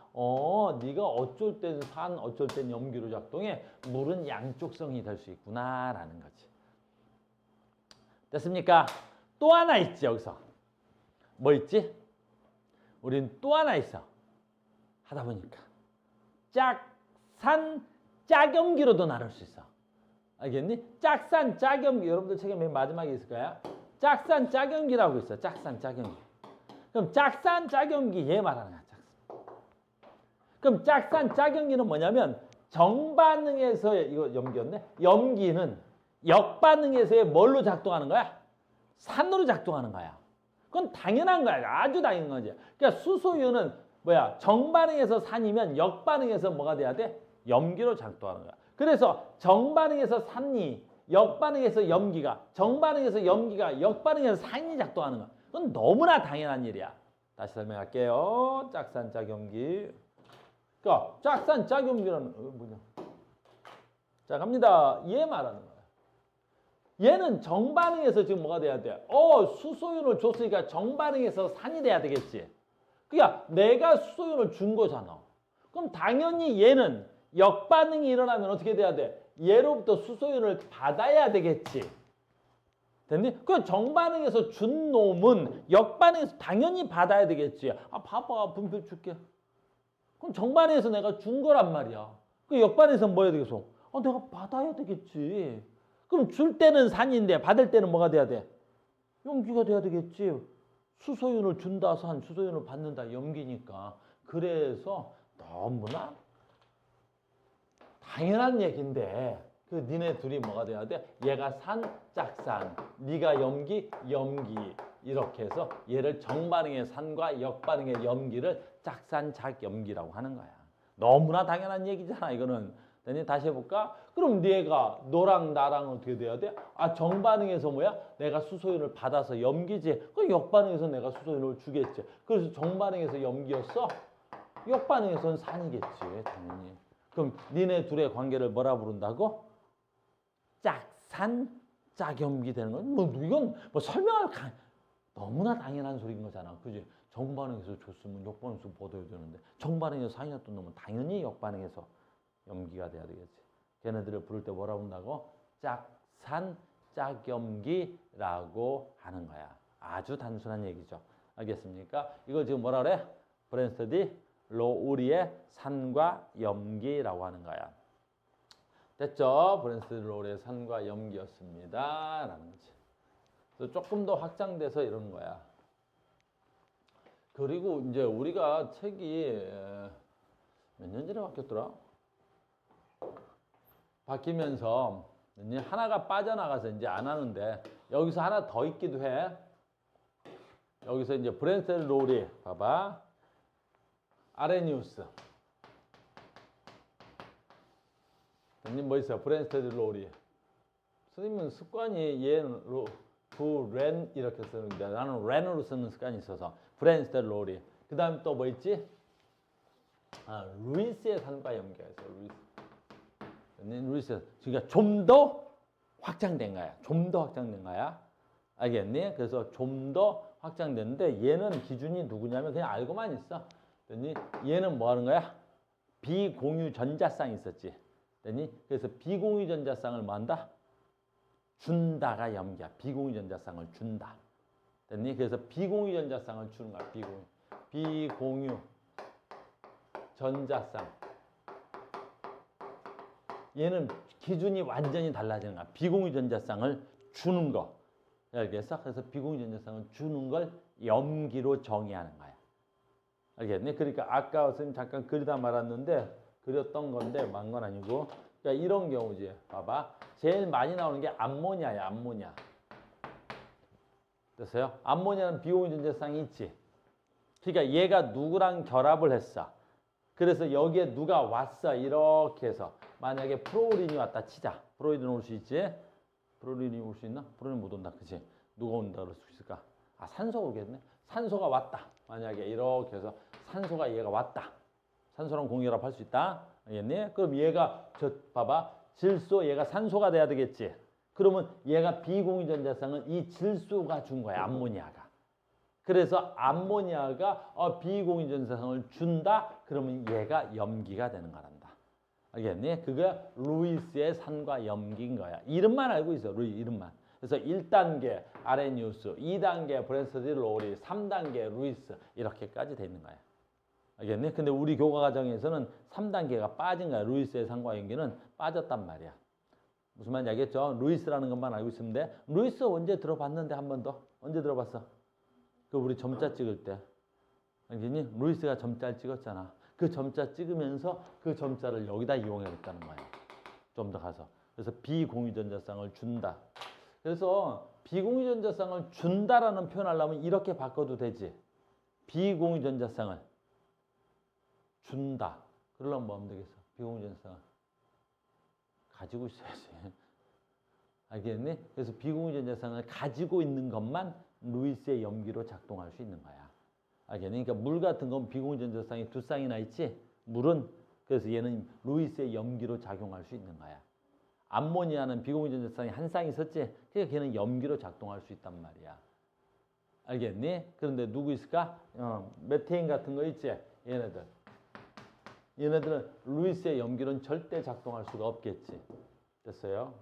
네가 어쩔 땐 산, 어쩔 땐 염기로 작동해. 물은 양쪽성이 될 수 있구나라는 거지. 됐습니까? 또 하나 있지 여기서. 뭐 있지? 우린 또 하나 있어. 하다 보니까 짝산, 짝염기로도 나눌 수 있어. 알겠니? 짝산, 짝염기. 여러분들 책에 맨 마지막에 있을 거야. 짝산, 짝염기라고 있어. 짝산, 짝염기. 그럼 짝산, 짝염기 얘 말하는 거야. 짝산. 그럼 짝산, 짝염기는 뭐냐면 정반응에서 이거 염기였네. 염기는 역반응에서의 뭘로 작동하는 거야? 산으로 작동하는 거야. 그건 당연한 거야. 아주 당연한 거지. 그러니까 수소유는 뭐야? 정반응에서 산이면 역반응에서 뭐가 돼야 돼? 염기로 작동하는 거야. 그래서 정반응에서 산이, 역반응에서 염기가, 정반응에서 염기가, 역반응에서 산이 작동하는 거야. 그건 너무나 당연한 일이야. 다시 설명할게요. 짝산, 짝염기. 그러니까 짝산, 짝염기는 뭐냐? 자, 갑니다. 얘 말하는 거야. 얘는 정반응에서 지금 뭐가 돼야 돼? 수소윤을 줬으니까 정반응에서 산이 돼야 되겠지. 그러니까 내가 수소윤을 준 거잖아. 그럼 당연히 얘는 역반응이 일어나면 어떻게 돼야 돼? 얘로부터 수소윤을 받아야 되겠지. 됐니? 그 정반응에서 준 놈은 역반응에서 당연히 받아야 되겠지. 봐봐, 분표 줄게. 그럼 정반응에서 내가 준 거란 말이야. 그 역반응에서 뭐 해야 되겠어? 내가 받아야 되겠지. 그럼 줄 때는 산인데 받을 때는 뭐가 돼야 돼? 염기가 돼야 되겠지. 수소윤을 준다 산, 수소윤을 받는다 염기니까. 그래서 너무나 당연한 얘기인데 그 니네 둘이 뭐가 돼야 돼? 얘가 산, 짝산, 네가 염기, 염기 이렇게 해서 얘를 정반응의 산과 역반응의 염기를 짝산, 짝염기라고 하는 거야. 너무나 당연한 얘기잖아 이거는. 다시 해볼까? 그럼 네가 너랑 나랑 어떻게 돼야 돼? 정반응에서 뭐야? 내가 수소윤을 받아서 염기지. 그럼 역반응에서 내가 수소윤을 주겠지. 그래서 정반응에서 염기였어? 역반응에서는 산이겠지 당연히. 그럼 니네 둘의 관계를 뭐라 부른다고? 짝산, 짝염기 되는 건 이건 설명할 너무나 당연한 소리인 거잖아. 그지? 정반응에서 줬으면 역반응에서 받아야 되는데 정반응에서 산이었던 놈은 당연히 역반응에서 염기가 돼야 되겠지. 걔네들을 부를 때 뭐라 부른다고? 짝산, 짝염기라고 하는 거야. 아주 단순한 얘기죠. 알겠습니까? 이걸 지금 뭐라 그래? 브랜스터디 로우리의 산과 염기라고 하는 거야. 됐죠? 브랜스터디 로우리의 산과 염기였습니다. 라는 거지. 그래서 조금 더 확장돼서 이러는 거야. 그리고 이제 우리가 책이 몇 년 전에 바뀌었더라? 바뀌면서 하나가 빠져나가서 이제 안 하는데 여기서 하나 더 있기도 해. 여기서 이제 브랜스터디 로우리 봐봐. 아레니우스. 선생님 뭐 있어? 브랜스터디 로우리. 선생님은 습관이 얘는 렌 이렇게 쓰는데 나는 렌으로 쓰는 습관이 있어서 브랜스터디 로우리. 그 다음에 또 뭐 있지? 루이스의 산과 염기가 있어. 루이스. 그러니까 좀 더 확장된 거야. 좀 더 확장된 거야. 알겠니? 그래서 좀 더 확장됐는데 얘는 기준이 누구냐면 그냥 알고만 있어. 얘는 뭐 하는 거야? 비공유 전자쌍이 있었지. 그래서 비공유 전자쌍을 뭐 한다? 준다가 염기야. 비공유 전자쌍을 준다. 그래서 비공유 전자쌍을 주는 거야. 비공유 전자쌍. 얘는 기준이 완전히 달라지는 거야. 비공유 전자쌍을 주는 거. 알겠어? 그래서 비공유 전자쌍을 주는 걸 염기로 정의하는 거야. 알겠니? 그러니까 아까 선생님 잠깐 그리다 말았는데 그렸던 건데 만 건 아니고 그러니까 이런 경우지. 봐봐. 제일 많이 나오는 게 암모니아야. 암모니아. 됐어요? 암모니아는 비공유 전자쌍이 있지. 그러니까 얘가 누구랑 결합을 했어. 그래서 여기에 누가 왔어. 이렇게 해서 만약에 프로우린이 왔다 치자. 프로우린 올 수 있지? 프로우린이 올 수 있나? 프로우린 못 온다. 그치? 누가 온다 그럴 수 있을까? 산소가 오겠네. 산소가 왔다. 만약에 이렇게 해서 산소가 얘가 왔다. 산소랑 공유결합할 수 있다. 알겠니? 그럼 얘가 봐봐. 질소 얘가 산소가 돼야 되겠지. 그러면 얘가 비공유전자쌍은 이 질소가 준 거야. 암모니아가. 그래서 암모니아가 비공유전자쌍을 준다. 그러면 얘가 염기가 되는 거란다. 알겠니? 그게 루이스의 산과 염기인 거야. 이름만 알고 있어. 이름만. 그래서 1단계 아레니우스, 2단계 브랜스디 로리, 3단계 루이스 이렇게까지 돼 있는 거야. 알겠니? 근데 우리 교과 과정에서는 3단계가 빠진 거야. 루이스의 산과 염기는 빠졌단 말이야. 무슨 말인지 알겠죠? 루이스라는 것만 알고 있으면 돼. 루이스 언제 들어봤는데 한 번 더? 언제 들어봤어? 그 우리 점자 찍을 때. 알겠니? 루이스가 점자를 찍었잖아. 그 점자 찍으면서 그 점자를 여기다 이용했다는 거야. 좀 더 가서. 그래서 비공유전자쌍을 준다. 그래서 비공유전자쌍을 준다라는 표현을 하려면 이렇게 바꿔도 되지. 비공유전자쌍을 준다. 그러려면 뭐 하면 되겠어? 비공유전자쌍을 가지고 있어야지. 알겠니? 그래서 비공유전자쌍을 가지고 있는 것만 루이스의 염기로 작동할 수 있는 거야. 알겠니? 그러니까 물 같은 건 비공유전자쌍이 두 쌍이나 있지. 물은 그래서 얘는 루이스의 염기로 작용할 수 있는 거야. 암모니아는 비공유전자쌍이 한 쌍이 있었지. 그러니까 걔는 염기로 작동할 수 있단 말이야. 알겠니? 그런데 누구 있을까? 메테인 같은 거 있지. 얘네들은 루이스의 염기로는 절대 작동할 수가 없겠지. 됐어요?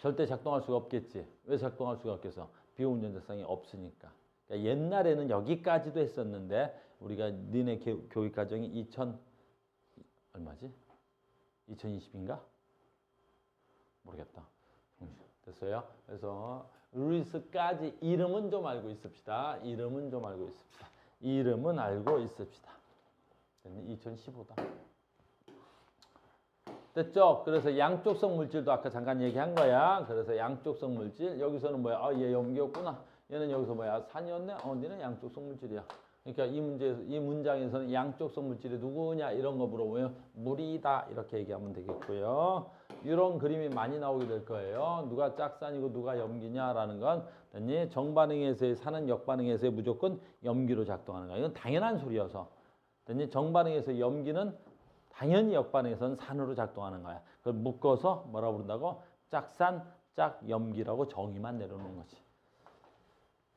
절대 작동할 수가 없겠지. 왜 작동할 수가 없겠어? 비공유전자쌍이 없으니까. 그러니까 옛날에는 여기까지도 했었는데 우리가 니네 교육 과정이 얼마지? 2020인가? 모르겠다. 됐어요? 그래서 루이스까지 이름은 좀 알고 있읍시다. 이름은 좀 알고 있읍시다. 이름은 알고 있읍시다. 2015다. 됐죠? 그래서 양쪽성 물질도 아까 잠깐 얘기한 거야. 그래서 양쪽성 물질 여기서는 뭐야? 얘 염기였구나. 얘는 여기서 뭐야? 산이었네? 니는 양쪽성 물질이야. 그러니까 이 문장에서는 양쪽성 물질이 누구냐 이런 거 물어보면 물이다 이렇게 얘기하면 되겠고요. 이런 그림이 많이 나오게 될 거예요. 누가 짝산이고 누가 염기냐라는 건 됐니? 정반응에서의 산은 역반응에서의 무조건 염기로 작동하는 거야. 이건 당연한 소리여서 됐니? 정반응에서 염기는 당연히 역반응에서는 산으로 작동하는 거야. 그걸 묶어서 뭐라고 부른다고? 짝산, 짝염기라고 정의만 내려놓는 거지.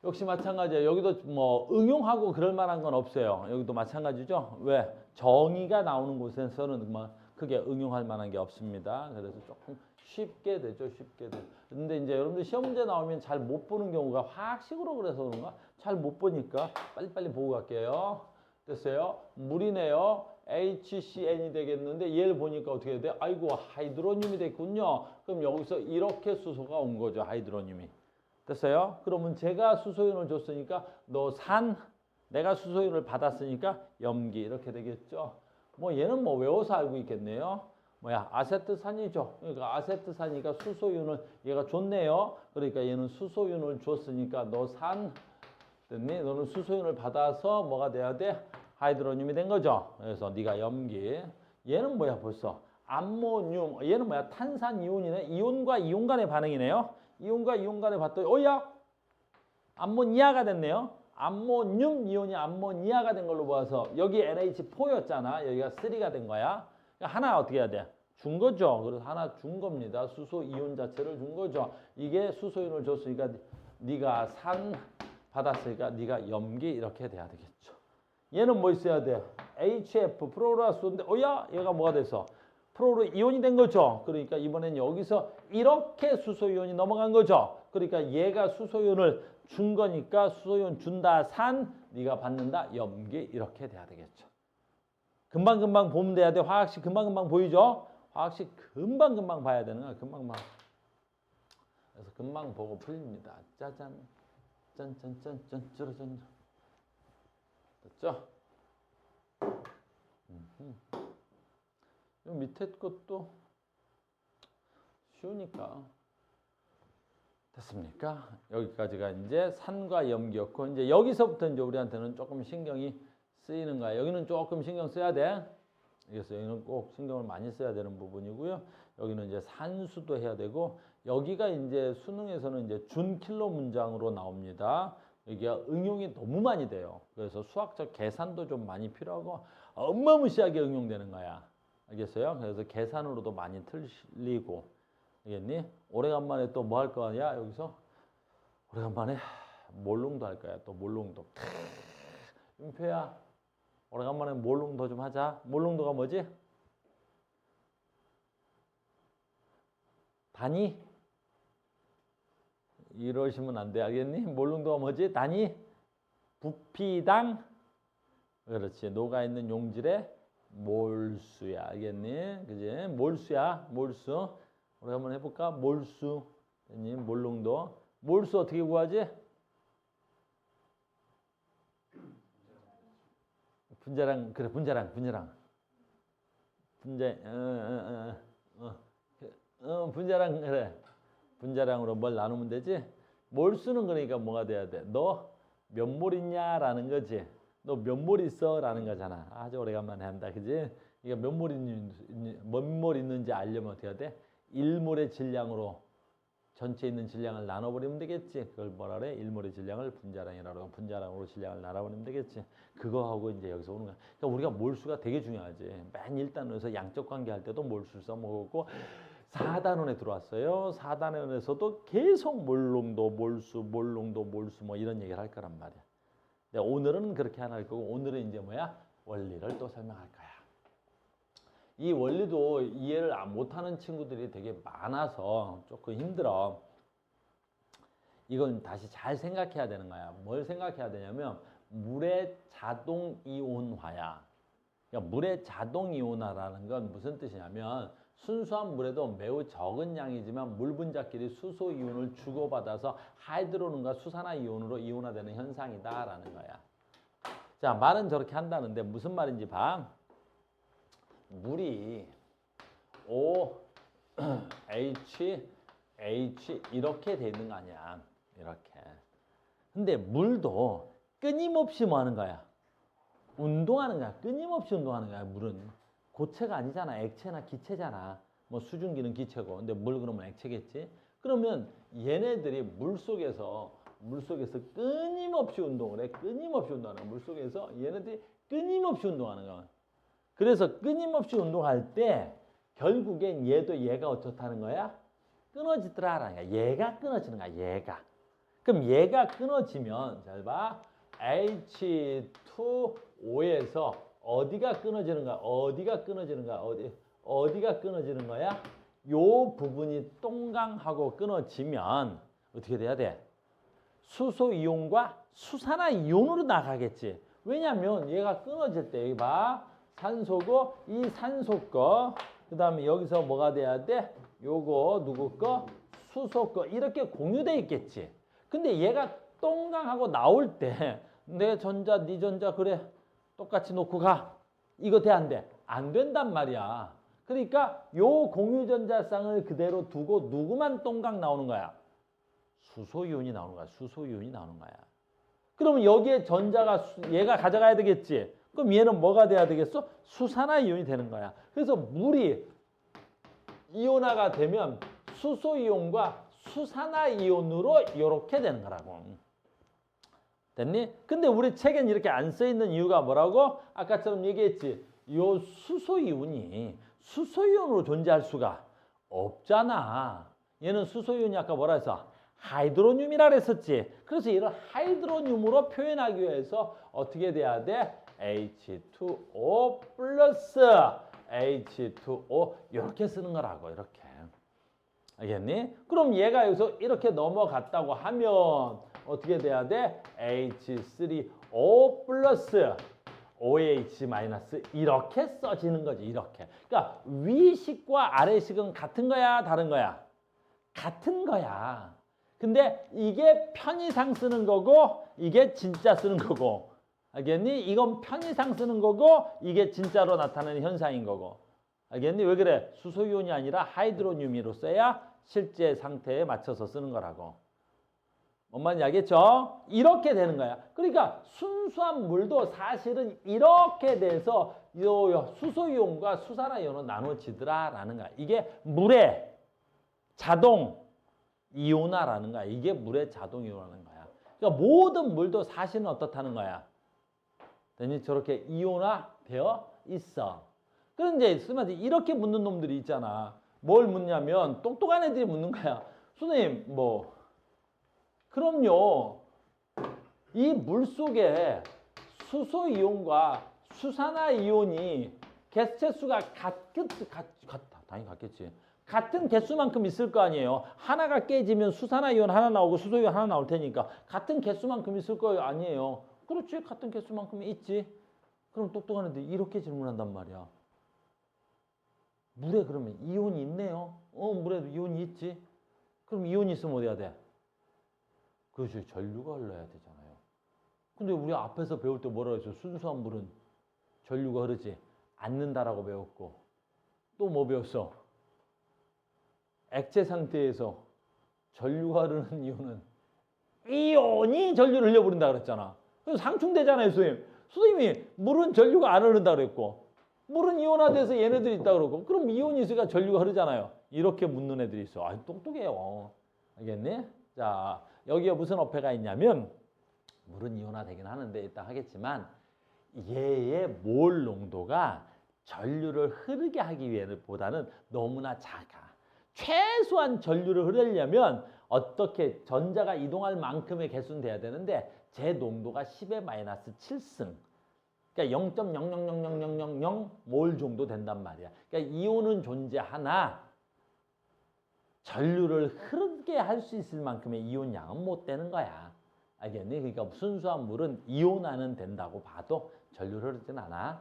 역시 마찬가지예요. 여기도 뭐 응용하고 그럴 만한 건 없어요. 여기도 마찬가지죠. 왜? 정의가 나오는 곳에서는 뭐 크게 응용할 만한 게 없습니다. 그래서 조금 쉽게 되죠. 쉽게 돼. 근데 이제 여러분들 시험 문제 나오면 잘 못 보는 경우가 화학식으로 그래서 그런가? 잘 못 보니까 빨리빨리 보고 갈게요. 됐어요? 물이네요. HCn이 되겠는데 얘를 보니까 어떻게 돼? 아이고 하이드로늄이 됐군요. 그럼 여기서 이렇게 수소가 온 거죠. 하이드로늄이. 됐어요? 그러면 제가 수소연을 줬으니까 너 산, 내가 수소연을 받았으니까 염기 이렇게 되겠죠. 뭐 얘는 뭐 외워서 알고 있겠네요. 뭐야 아세트산이죠. 그러니까 아세트산이니까 수소연을 얘가 줬네요. 그러니까 얘는 수소연을 줬으니까 너 산, 됐니? 너는 수소연을 받아서 뭐가 돼야 돼? 하이드로늄이 된 거죠. 그래서 네가 염기. 얘는 뭐야 벌써? 암모늄. 얘는 뭐야? 탄산이온이네. 이온과 이온 간의 반응이네요. 이온과 이온 간에 봤더니 야 암모니아가 됐네요. 암모늄 이온이 암모니아가 된 걸로 보아서 여기 NH4였잖아. 여기가 3가 된 거야. 그러니까 하나 어떻게 해야 돼? 준 거죠. 그래서 하나 준 겁니다. 수소 이온 자체를 준 거죠. 이게 수소이온을 줬으니까 네가 산 받았으니까 네가 염기 이렇게 돼야 되겠죠. 얘는 뭐 있어야 돼? HF 프로라스인데 야 얘가 뭐가 돼서 프로로 이온이 된 거죠. 그러니까 이번엔 여기서 이렇게 수소이온이 넘어간 거죠. 그러니까 얘가 수소이온을 준 거니까 수소이온 준다 산, 네가 받는다 염기 이렇게 돼야 되겠죠. 금방금방 보면 돼야 돼. 화학식 금방금방 보이죠? 화학식 금방금방 봐야 되는 거야. 금방금방. 그래서 금방 보고 풀립니다. 짜잔. 짠짠짠짠 짜라잔. 됐죠? 밑에 것도 쉬우니까 됐습니까? 여기까지가 이제 산과 염기였고 이제 여기서부터 이제 우리한테는 조금 신경이 쓰이는 거야. 여기는 조금 신경 써야 돼. 그래서 여기는 꼭 신경을 많이 써야 되는 부분이고요. 여기는 이제 산수도 해야 되고 여기가 이제 수능에서는 이제 준킬로 문장으로 나옵니다. 여기가 응용이 너무 많이 돼요. 그래서 수학적 계산도 좀 많이 필요하고 어마무시하게 응용되는 거야. 알겠어요? 그래서 계산으로도 많이 틀리고, 알겠니? 오래간만에 또 뭐 할 거야 여기서? 오래간만에 몰롱도 할 거야. 또 몰롱도. 윤표야 오래간만에 몰롱도 좀 하자. 몰롱도가 뭐지? 다니? 이러시면 안 돼. 알겠니? 몰롱도가 뭐지? 다니? 부피당? 그렇지. 녹아있는 용질의 몰수야. 알겠니? 그지? 몰수야. 몰수. 우리 한번 해볼까? 몰수. 됐니? 몰롱도. 몰수 어떻게 구하지? 분자랑, 그래, 분자랑. 분자, 분자랑, 그래. 분자량으로 뭘 나누면 되지? 몰수는 그러니까 뭐가 돼야 돼? 너 몇 몰 있냐라는 거지. 너 몇 몰 있어? 라는 거잖아. 아주 오래간만에 한다. 그지? 이거 몇 몰 있는지 알려면 어떻게 해야 돼? 1몰의 질량으로 전체 있는 질량을 나눠버리면 되겠지. 그걸 뭐라 그래? 1몰의 질량을 분자량이라고 하고 분자량으로 질량을 나눠버리면 되겠지. 그거하고 이제 여기서 오는 거야. 그러니까 우리가 몰수가 되게 중요하지. 맨 1단원에서 양적 관계 할 때도 몰수를 써먹었고 4단원에 들어왔어요. 4단원에서도 계속 몰농도, 몰수, 몰농도, 몰수 뭐 이런 얘기를 할 거란 말이야. 근데 오늘은 그렇게 안 할 거고 오늘은 이제 뭐야? 원리를 또 설명할 거야. 이 원리도 이해를 못하는 친구들이 되게 많아서 조금 힘들어. 이건 다시 잘 생각해야 되는 거야. 뭘 생각해야 되냐면 물의 자동 이온화야. 그러니까 물의 자동 이온화라는 건 무슨 뜻이냐면 순수한 물에도 매우 적은 양이지만 물 분자끼리 수소 이온을 주고받아서 하이드로는과 수산화 이온으로 이온화되는 현상이다라는 거야. 자, 말은 저렇게 한다는데 무슨 말인지 봐. 물이 O, H 이렇게 돼 있는 거 아니야. 이렇게. 근데 물도 끊임없이 뭐 하는 거야? 운동하는 거야. 끊임없이 운동하는 거야. 물은 고체가 아니잖아. 액체나 기체잖아. 뭐 수증기는 기체고. 근데 물 그러면 액체겠지. 그러면 얘네들이 물속에서 끊임없이 운동을 해. 끊임없이 운동하는 거야. 물속에서 얘네들이 끊임없이 운동하는 거야. 그래서 끊임없이 운동할 때 결국엔 얘가 어떻다는 거야? 끊어지더라라는 거야. 얘가 끊어지는 거야. 얘가. 그럼 얘가 끊어지면 잘 봐. H2O에서 어디가 끊어지는 거야? 어디가 끊어지는 거야? 어디가 끊어지는 거야? 요 부분이 동강하고 끊어지면 어떻게 돼야 돼? 수소 이온과 수산화 이온으로 나가겠지. 왜냐면 얘가 끊어질 때 여기 봐. 산소고 이 산소 거 그다음에 여기서 뭐가 돼야 돼? 요거 누구 거? 수소 거 이렇게 공유돼 있겠지. 근데 얘가 동강하고 나올 때 내 전자 네 전자 그래 똑같이 놓고 가. 이거 돼 안 돼? 안 된단 말이야. 그러니까 요 공유 전자쌍을 그대로 두고 누구만 동강 나오는 거야? 수소 이온이 나오는 거야. 수소 이온이 나오는 거야. 그러면 여기에 전자가 얘가 가져가야 되겠지. 그럼 얘는 뭐가 돼야 되겠어? 수산화 이온이 되는 거야. 그래서 물이 이온화가 되면 수소 이온과 수산화 이온으로 이렇게 되는 거라고. 됐니? 근데 우리 책엔 이렇게 안 써 있는 이유가 뭐라고? 아까처럼 얘기했지. 요 수소 이온이 수소 이온으로 존재할 수가 없잖아. 얘는 수소 이온이 아까 뭐라 했어? 하이드로늄이라 그랬었지. 그래서 얘를 하이드로늄으로 표현하기 위해서 어떻게 돼야 돼? H2O 플러스 H2O 이렇게 쓰는 거라고. 이렇게. 알겠니? 그럼 얘가 여기서 이렇게 넘어갔다고 하면 어떻게 돼야 돼? H3O 플러스 OH 마이너스 이렇게 써지는 거지. 이렇게. 그러니까 위식과 아래식은 같은 거야? 다른 거야? 같은 거야. 근데 이게 편의상 쓰는 거고 이게 진짜 쓰는 거고. 알겠니? 이건 편의상 쓰는 거고 이게 진짜로 나타나는 현상인 거고. 알겠니? 왜 그래? 수소이온이 아니라 하이드로늄으로 써야 실제 상태에 맞춰서 쓰는 거라고. 뭔 말인지 알겠죠? 이렇게 되는 거야. 그러니까 순수한 물도 사실은 이렇게 돼서 수소이온과 수산화이온은 나눠지더라라는 거야. 이게 물의 자동 이온화라는 거야. 이게 물의 자동 이온화라는 거야. 그러니까 모든 물도 사실은 어떻다는 거야? 저렇게 이온화 되어 있어. 그런데 쓰면 이렇게 묻는 놈들이 있잖아. 뭘 묻냐면 똑똑한 애들이 묻는 거야. 선생님 뭐 그럼요. 이 물 속에 수소 이온과 수산화 이온이 개체수가 같다. 당연히 같겠지. 같은 개수만큼 있을 거 아니에요. 하나가 깨지면 수산화 이온 하나 나오고 수소 이온 하나 나올 테니까 같은 개수만큼 있을 거 아니에요. 그렇지. 같은 개수만큼 있지. 그럼 똑똑한 애들이 이렇게 질문한단 말이야. 물에 그러면 이온이 있네요. 물에도 이온이 있지. 그럼 이온이 있으면 어디 해야 돼? 그렇죠. 전류가 흘러야 되잖아요. 근데 우리 앞에서 배울 때 뭐라고 했어? 순수한 물은 전류가 흐르지 않는다라고 배웠고 또 뭐 배웠어? 액체 상태에서 전류가 흐르는 이온은 이온이 전류를 흘려버린다 그랬잖아. 그래서 상충되잖아요, 선생님. 선생님이 물은 전류가 안 흐른다 그랬고 물은 이온화돼서 얘네들이 있다 그러고 그럼 이온이 있으니까 전류가 흐르잖아요. 이렇게 묻는 애들이 있어. 아, 똑똑해요. 알겠니? 자, 여기에 무슨 어폐가 있냐면 물은 이온화되긴 하는데 이따 하겠지만 얘의 몰 농도가 전류를 흐르게 하기 위해보다는 너무나 작아. 최소한 전류를 흐르려면 어떻게 전자가 이동할 만큼의 개수는 돼야 되는데 제 농도가 10의 마이너스 7승. 그러니까 0.000000몰 정도 된단 말이야. 그러니까 이온은 존재하나 전류를 흐르게 할 수 있을 만큼의 이온 양은 못 되는 거야. 알겠니? 그러니까 순수한 물은 이온화는 된다고 봐도 전류를 흐르진 않아.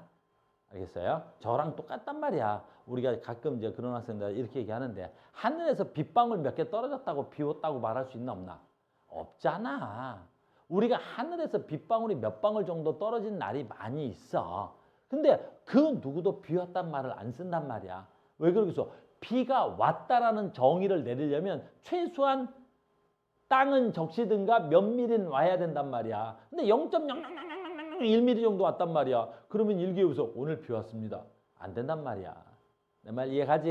알겠어요? 저랑 똑같단 말이야. 우리가 가끔 이제 그런 학생들 이렇게 얘기하는데 하늘에서 빗방울 몇 개 떨어졌다고 비웠다고 말할 수 있나 없나? 없잖아. 우리가 하늘에서 빗방울이 몇 방울 정도 떨어진 날이 많이 있어. 근데 그 누구도 비 왔단 말을 안 쓴단 말이야. 왜 그러겠어? 비가 왔다라는 정의를 내리려면 최소한 땅은 적시든가 몇 미리는 와야 된단 말이야. 근데 0.00001mm 정도 왔단 말이야. 그러면 일기예보서 오늘 비 왔습니다. 안 된단 말이야. 내 말 이해가지?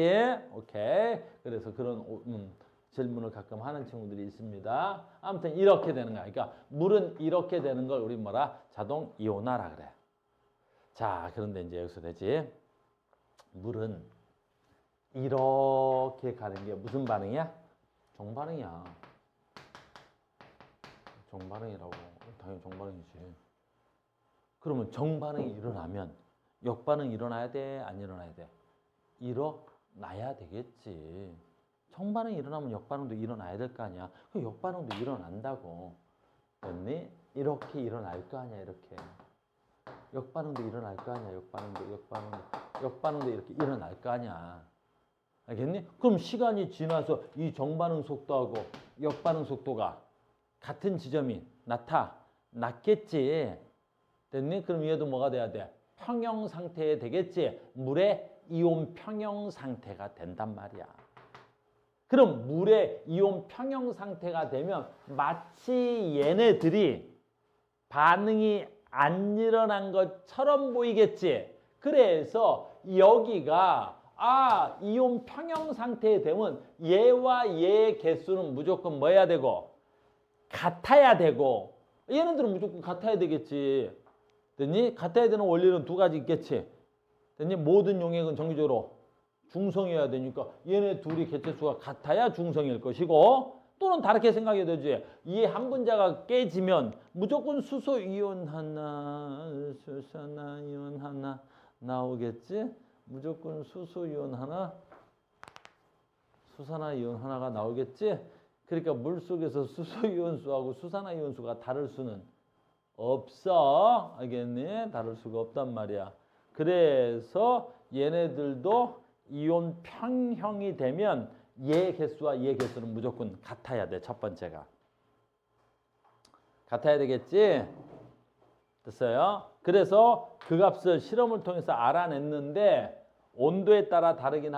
오케이. 그래서 그런 질문을 가끔 하는 친구들이 있습니다. 아무튼 이렇게 되는 거야. 그러니까 물은 이렇게 되는 걸 우리 뭐라? 자동 이온화라 그래. 자, 그런데 이제 여기서 되지. 물은 이렇게 가는 게 무슨 반응이야? 정반응이야. 정반응이라고. 당연히 정반응이지. 그러면 정반응이 일어나면 역반응이 일어나야 돼? 안 일어나야 돼? 일어나야 되겠지. 정반응이 일어나면 역반응도 일어나야 될 거 아니야. 그 역반응도 일어난다고. 됐니? 이렇게 일어날 거 아니야, 이렇게. 역반응도 일어날 거 아니야, 역반응도 이렇게 일어날 거 아니야. 알겠니? 그럼 시간이 지나서 이 정반응 속도하고 역반응 속도가 같은 지점이 나타났겠지. 됐니? 그럼 얘도 뭐가 돼야 돼? 평형 상태에 되겠지. 물의 이온 평형 상태가 된단 말이야. 그럼 물의 이온 평형 상태가 되면 마치 얘네들이 반응이 안 일어난 것처럼 보이겠지. 그래서 여기가 이온 평형 상태에 되면 얘와 얘의 개수는 무조건 뭐 해야 되고 같아야 되고 얘네들은 무조건 같아야 되겠지. 됐니? 같아야 되는 원리는 두 가지 있겠지. 됐니? 모든 용액은 정기적으로 중성이어야 되니까 얘네 둘이 개체수가 같아야 중성일 것이고 또는 다르게 생각해야 되지. 이 한 분자가 깨지면 무조건 수소 이온 하나, 수산화 이온 하나 나오겠지? 무조건 수소 이온 하나, 수산화 이온 하나가 나오겠지? 그러니까 물속에서 수소 이온수하고 수산화 이온수가 다를 수는 없어. 알겠니? 다를 수가 없단 말이야. 그래서 얘네들도 이온 평형이 되면 얘 개수와 얘 개수는 무조건 같아야 돼. 첫 번째가. 같아야 되겠지? 됐어요? 그래서 그 값을 실험을 통해서 알아냈는데 온도에 따라 다르긴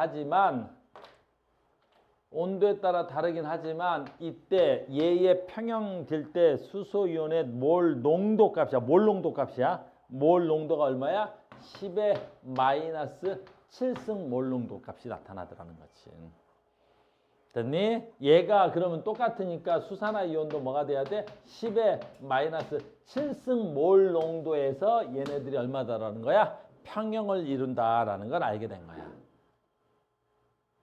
하지만 이때 얘의 평형될 때 수소이온의 몰 농도 값이야. 몰 농도 값이야. 몰 농도가 얼마야? 10의 마이너스 7승 몰 농도 값이 나타나더라는 거지. 됐니? 얘가 그러면 똑같으니까 수산화 이온도 뭐가 돼야 돼? 10의 마이너스 7승 몰 농도에서 얘네들이 얼마다라는 거야? 평형을 이룬다라는 걸 알게 된 거야.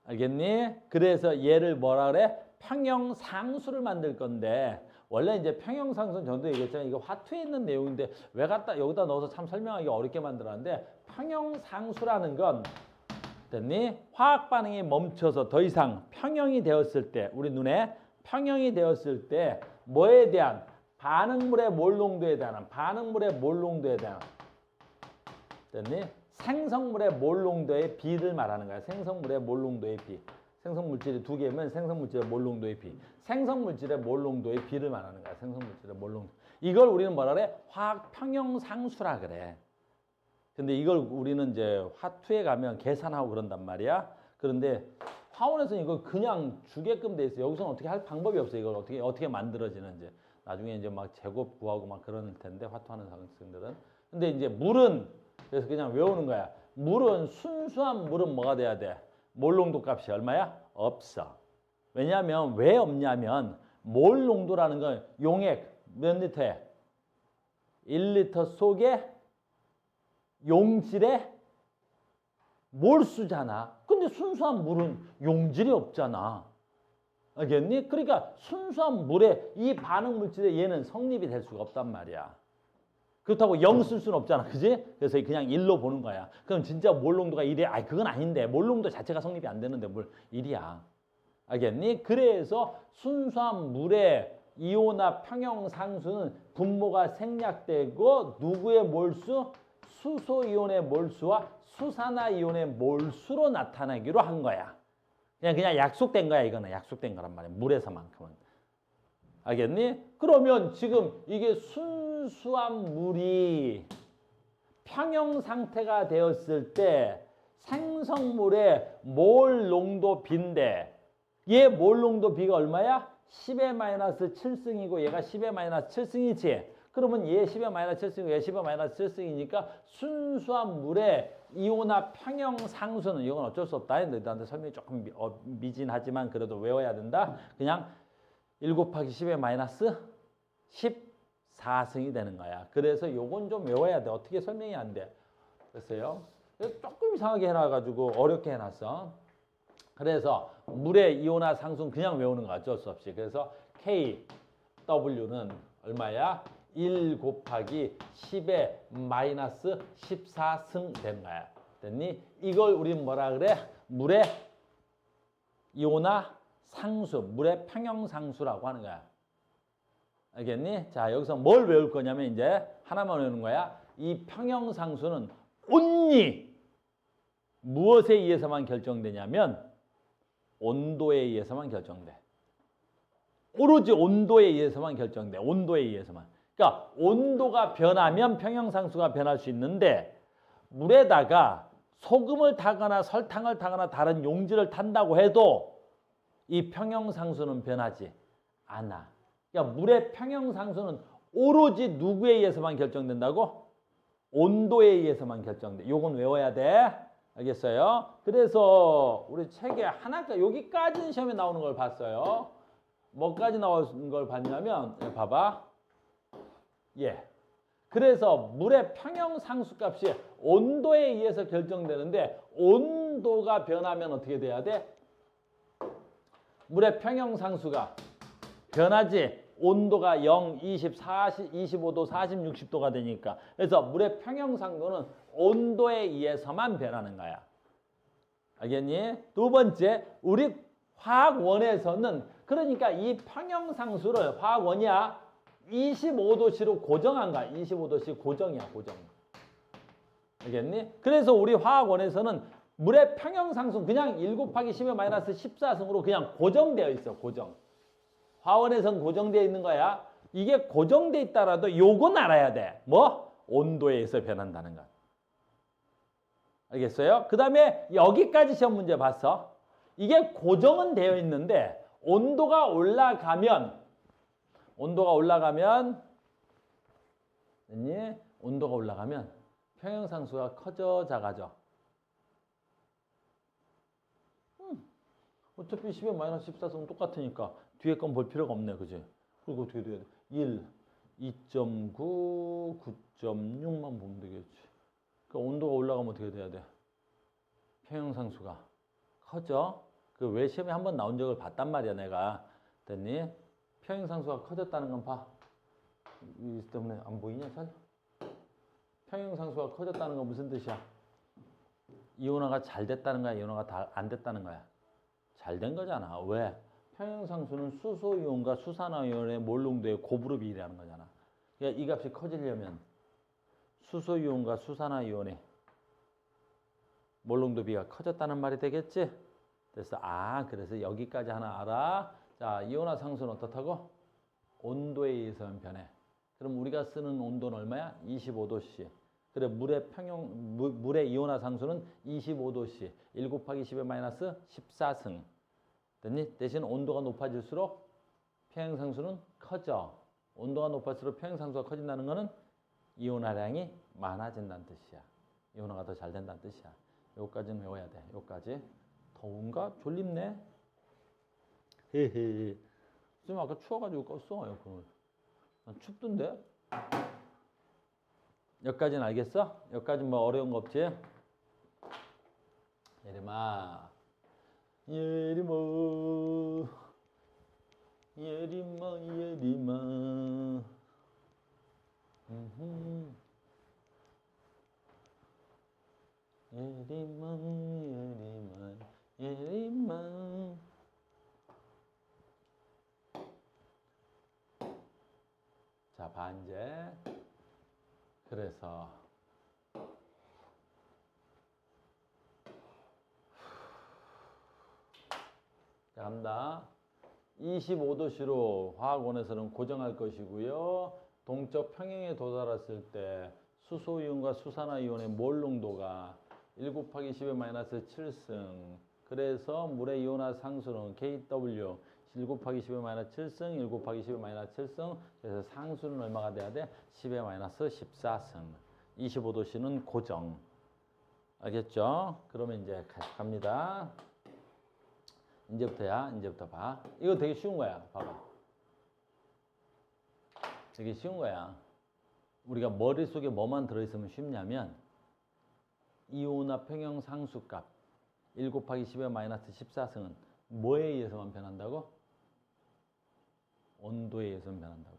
알겠니? 그래서 얘를 뭐라 그래? 평형상수를 만들 건데 원래 이제 평형상수는 전도 얘기했잖아요. 이거 화투에 있는 내용인데 왜 갖다 여기다 넣어서 참 설명하기 어렵게 만들었는데 평형상수라는 건 됐니? 화학 반응이 멈춰서 더 이상 평형이 되었을 때 우리 눈에 평형이 되었을 때 뭐에 대한 반응물의 몰 농도에 대한 됐니? 생성물의 몰 농도의 비를 말하는 거야. 생성물의 몰 농도의 비. 생성물질이 두 개면 생성물질의 몰 농도의 비. 생성물질의 몰 농도의 비를 말하는 거야. 생성물질의 몰 농도. 이걸 우리는 뭐라 그래? 화학 평형상수라 그래. 근데 이걸 우리는 이제 화투에 가면 계산하고 그런단 말이야. 그런데 화원에서는 이걸 그냥 주게끔 돼 있어. 여기서는 어떻게 할 방법이 없어. 이걸 어떻게 만들어지는지. 나중에 이제 막 제곱 구하고 막 그럴 텐데 화투하는 학생들은. 근데 이제 물은 그래서 그냥 외우는 거야. 물은 순수한 물은 뭐가 돼야 돼? 몰 농도 값이 얼마야? 없어. 왜냐하면 왜 없냐면 몰 농도라는 건 용액 몇 리터에? 1리터 속에 용질의 몰수잖아. 근데 순수한 물은 용질이 없잖아. 알겠니? 그러니까 순수한 물에 이 반응 물질에 얘는 성립이 될 수가 없단 말이야. 그렇다고 0 쓸 수는 없잖아. 그지? 그래서 그냥 1로 보는 거야. 그럼 진짜 몰 농도가 1이야? 아니 그건 아닌데. 몰 농도 자체가 성립이 안 되는데 뭘 1이야. 알겠니? 그래서 순수한 물의 이온화 평형상수는 분모가 생략되고 누구의 몰수? 수소이온의 몰수와 수산화이온의 몰수로 나타나기로 한 거야. 그냥 약속된 거야. 이거는 약속된 거란 말이야. 물에서만큼은. 알겠니? 그러면 지금 이게 순수한 물이 평형 상태가 되었을 때 생성물의 몰 농도 B인데 얘 몰 농도 B가 얼마야? 10의 마이너스 7승이고 얘가 10의 마이너스 7승이지. 그러면 얘 10의 마이너스 7승이고 얘 10의 마이너스 7승이니까 순수한 물의 이온화 평형 상수는 이건 어쩔 수 없다. 너희들한테 설명이 조금 미진하지만 그래도 외워야 된다. 그냥 1 곱하기 10의 마이너스 14승이 되는 거야. 그래서 요건 좀 외워야 돼. 어떻게 설명이 안 돼. 됐어요? 조금 이상하게 해놔가지고 어렵게 해놨어. 그래서 물의 이온화 상수는 그냥 외우는 거야. 어쩔 수 없이. 그래서 KW는 얼마야? 1 곱하기 10의 마이너스 14승 되는 거야. 됐니? 이걸 우리는 뭐라 그래? 물의 이온화 상수, 물의 평형상수라고 하는 거야. 알겠니? 자, 여기서 뭘 외울 거냐면 이제 하나만 외우는 거야. 이 평형상수는 온리 무엇에 의해서만 결정되냐면 온도에 의해서만 결정돼. 오로지 온도에 의해서만 결정돼. 온도에 의해서만. 그러니까 온도가 변하면 평형상수가 변할 수 있는데 물에다가 소금을 타거나 설탕을 타거나 다른 용질을 탄다고 해도 이 평형상수는 변하지 않아. 그러니까 물의 평형상수는 오로지 누구에 의해서만 결정된다고? 온도에 의해서만 결정돼. 요건 외워야 돼. 알겠어요? 그래서 우리 책에 하나까 여기까지는 시험에 나오는 걸 봤어요. 뭐까지 나오는 걸 봤냐면 봐봐. 예. 그래서 물의 평형상수 값이 온도에 의해서 결정되는데 온도가 변하면 어떻게 돼야 돼? 물의 평형상수가 변하지. 온도가 0, 20, 40, 25도, 40, 60도가 되니까. 그래서 물의 평형상수는 온도에 의해서만 변하는 거야. 알겠니? 두 번째, 우리 화학원에서는 그러니까 이 평형상수를 화학원이야 25도씨로 고정한 거야. 25도씨 고정이야, 고정. 알겠니? 그래서 우리 화학원에서는 물의 평형상수 그냥 1 곱하기 10의 마이너스 14승으로 그냥 고정되어 있어, 고정. 화원에선 고정되어 있는 거야. 이게 고정되어 있다라도 요건 알아야 돼. 뭐? 온도에 의해서 변한다는 것. 알겠어요? 그 다음에 여기까지 시험 문제 봤어. 이게 고정은 되어 있는데 온도가 올라가면 됐니? 온도가 올라가면 평형상수가 커져 작아져. 어차피 10의 마이너스 14승은 똑같으니까 뒤에 건 볼 필요가 없네. 그지? 그리고 어떻게 돼야 돼? 1, 2.9, 9.6만 보면 되겠지. 그러니까 온도가 올라가면 어떻게 돼야 돼? 평형상수가 커져. 그 왜 시험에 한번 나온 적을 봤단 말이야 내가. 됐니? 평행상수가 커졌다는 건 봐. 이 때문에 안 보이냐 잘? 평행상수가 커졌다는 건 무슨 뜻이야? 이온화가 잘 됐다는 거야? 이온화가 안 됐다는 거야? 잘 된 거잖아. 왜? 평행상수는 수소이온과 수산화이온의 몰농도의 곱으로 비례하는 거잖아. 그러니까 이 값이 커지려면 수소이온과 수산화이온의 몰농도 비가 커졌다는 말이 되겠지? 그래서 그래서 여기까지 하나 알아. 자, 이온화 상수는 어떻다고? 온도에 의해서는 변해. 그럼 우리가 쓰는 온도는 얼마야? 25도씨. 그래 물의 이온화 상수는 25도씨. 1 곱하기 10의 마이너스 14승. 됐니? 대신 온도가 높아질수록 평행상수는 커져. 온도가 높아질수록 평행상수가 커진다는 거는 이온화량이 많아진다는 뜻이야. 이온화가 더 잘 된다는 뜻이야. 요까지는 외워야 돼. 요까지. 더운가? 졸립네. 헤헤. 좀 아까 추워가지고 껐어 에어컨을. 난 춥던데. 여기까지는 알겠어? 여기까지는 뭐 어려운 거 없지? 예림아, 예림아, 예림아, 예림아. 예림아, 예림아, 예림아. 자, 반제. 그래서 자, 갑니다. 25도씨로 화학원에서는 고정할 것이고요. 동적 평행에 도달했을 때 수소이온과 수산화이온의 몰 농도가 1 곱하기 10의 마이너스 7승. 그래서 물의 이온화 상수는 KW 1 곱하기 10의 마이너스 7승, 1 곱하기 10의 마이너스 7승. 그래서 상수는 얼마가 돼야 돼? 10의 마이너스 14승. 25도씨는 고정. 알겠죠? 그러면 이제 갑니다. 이제부터 봐. 이거 되게 쉬운 거야. 봐봐. 되게 쉬운 거야. 우리가 머릿속에 뭐만 들어있으면 쉽냐면 이온화 평형 상수값 1 곱하기 10의 마이너스 14승은 뭐에 의해서만 변한다고? 온도에 의해서만 변한다고.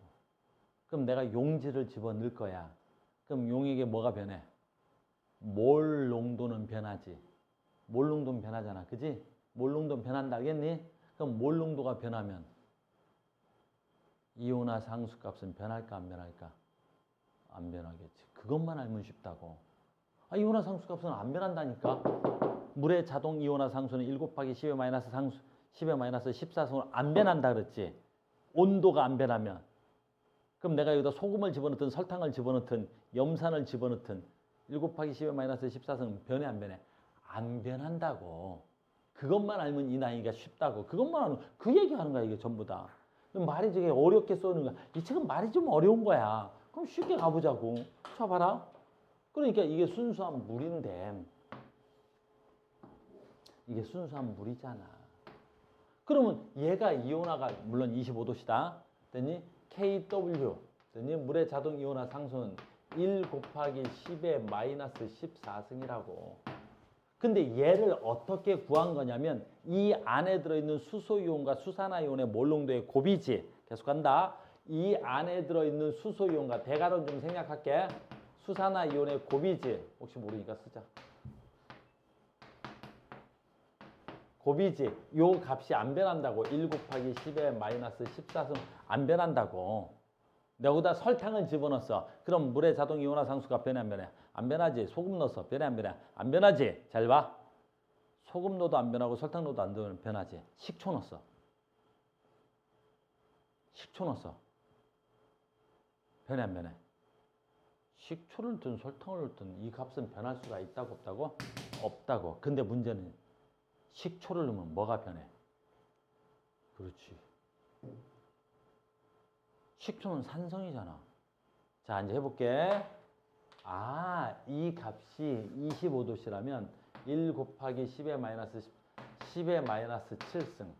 그럼 내가 용지를 집어넣을 거야. 그럼 용에게 뭐가 변해? 몰 농도는 변하지. 몰 농도는 변하잖아. 그지? 몰 농도는 변한다. 알겠니? 그럼 몰 농도가 변하면 이온화 상수값은 변할까 안 변할까? 안 변하겠지. 그것만 알면 쉽다고. 이온화 상수값은 안 변한다니까. 물의 자동 이온화 상수는 1 곱하기 10의 마이너스 상수 10의 마이너스 14승으로 안 변한다 그랬지. 온도가 안 변하면. 그럼 내가 여기다 소금을 집어넣든 설탕을 집어넣든 염산을 집어넣든 1 곱하기 10의 마이너스 14승은 변해 안 변해? 안 변한다고. 그것만 알면 이 나이가 쉽다고. 그것만 알면 그 얘기하는 거야 이게 전부 다. 말이 되게 어렵게 써는 거야. 이 책은 말이 좀 어려운 거야. 그럼 쉽게 가보자고. 쳐봐라. 그러니까 이게 순수한 물인데 이게 순수한 물이잖아. 그러면 얘가 이온화가 물론 25도시다. 됐니? KW. 됐니? 물의 자동 이온화 상수는 1 곱하기 10의 마이너스 14승이라고. 근데 얘를 어떻게 구한 거냐면 이 안에 들어있는 수소이온과 수산화이온의 몰 농도의 곱이지. 계속한다. 이 안에 들어있는 수소이온과 대괄호 좀 생략할게. 수산화이온의 곱이지. 혹시 모르니까 쓰자. 곱이지. 요 값이 안 변한다고. 1 곱하기 10의 마이너스 14승 안 변한다고. 여기다 설탕을 집어넣었어. 그럼 물의 자동 이온화 상수가 변해 안 변해? 안 변하지. 소금 넣었어. 변해 안 변해? 안 변하지. 잘 봐. 소금 넣어도 안 변하고 설탕 넣어도 안 변하지. 식초 넣었어. 식초 넣었어. 변해 안 변해? 식초를 넣든 설탕을 넣든 이 값은 변할 수가 있다고 없다고? 없다고. 근데 문제는 식초를 넣으면 뭐가 변해? 그렇지. 식초는 산성이잖아. 자, 이제 해볼게. 이 값이 25도씨라면 1 곱하기 10의 마이너스 7승.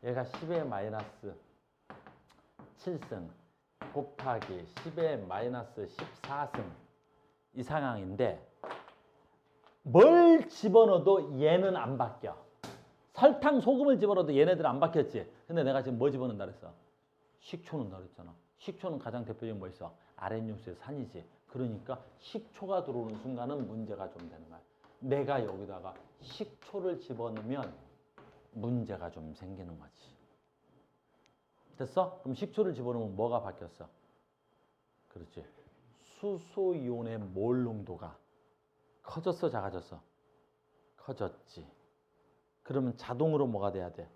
얘가 10의 마이너스 7승 곱하기 10의 마이너스 14승. 이 상황인데 뭘 집어넣어도 얘는 안 바뀌어. 설탕, 소금을 집어넣어도 얘네들은 안 바뀌었지. 근데 내가 지금 뭐 집어넣는다 그랬어? 식초 넣는다 그랬잖아. 식초는 가장 대표적인 뭐 있어? 아랫육수의 산이지. 그러니까 식초가 들어오는 순간은 문제가 좀 되는 거야. 내가 여기다가 식초를 집어넣으면 문제가 좀 생기는 거지. 됐어? 그럼 식초를 집어넣으면 뭐가 바뀌었어? 그렇지. 수소이온의 몰 농도가 커졌어, 작아졌어? 커졌지. 그러면 자동으로 뭐가 돼야 돼?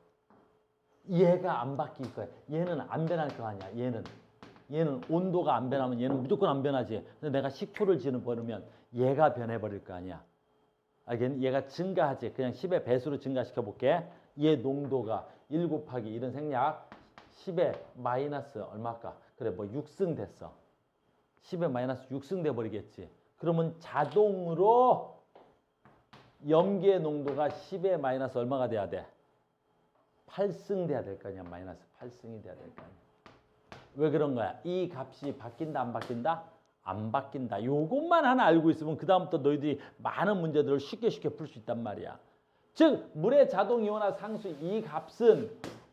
얘가 안 바뀔 거야. 얘는 안 변할 거 아니야. 얘는 온도가 안 변하면 얘는 무조건 안 변하지. 근데 내가 식초를 집어넣으면 얘가 변해버릴 거 아니야. 알겠니? 얘가 증가하지. 그냥 10의 배수로 증가시켜 볼게. 얘 농도가 1 곱하기 이런 생략 10의 마이너스 얼마일까? 그래 뭐 6승 됐어. 10의 마이너스 6승 돼버리겠지. 그러면 자동으로 염기의 농도가 10의 마이너스 얼마가 돼야 돼? 8승 돼야 될 거 아니야. 마이너스 8승이 돼야 될 거 아니야. 왜 그런 거야? 이 값이 바뀐다 안 바뀐다? 안 바뀐다. 요것만 하나 알고 있으면 그 다음부터 너희들이 많은 문제들을 쉽게 풀 수 있단 말이야. 즉 물의 자동 이온화 상수 이 값은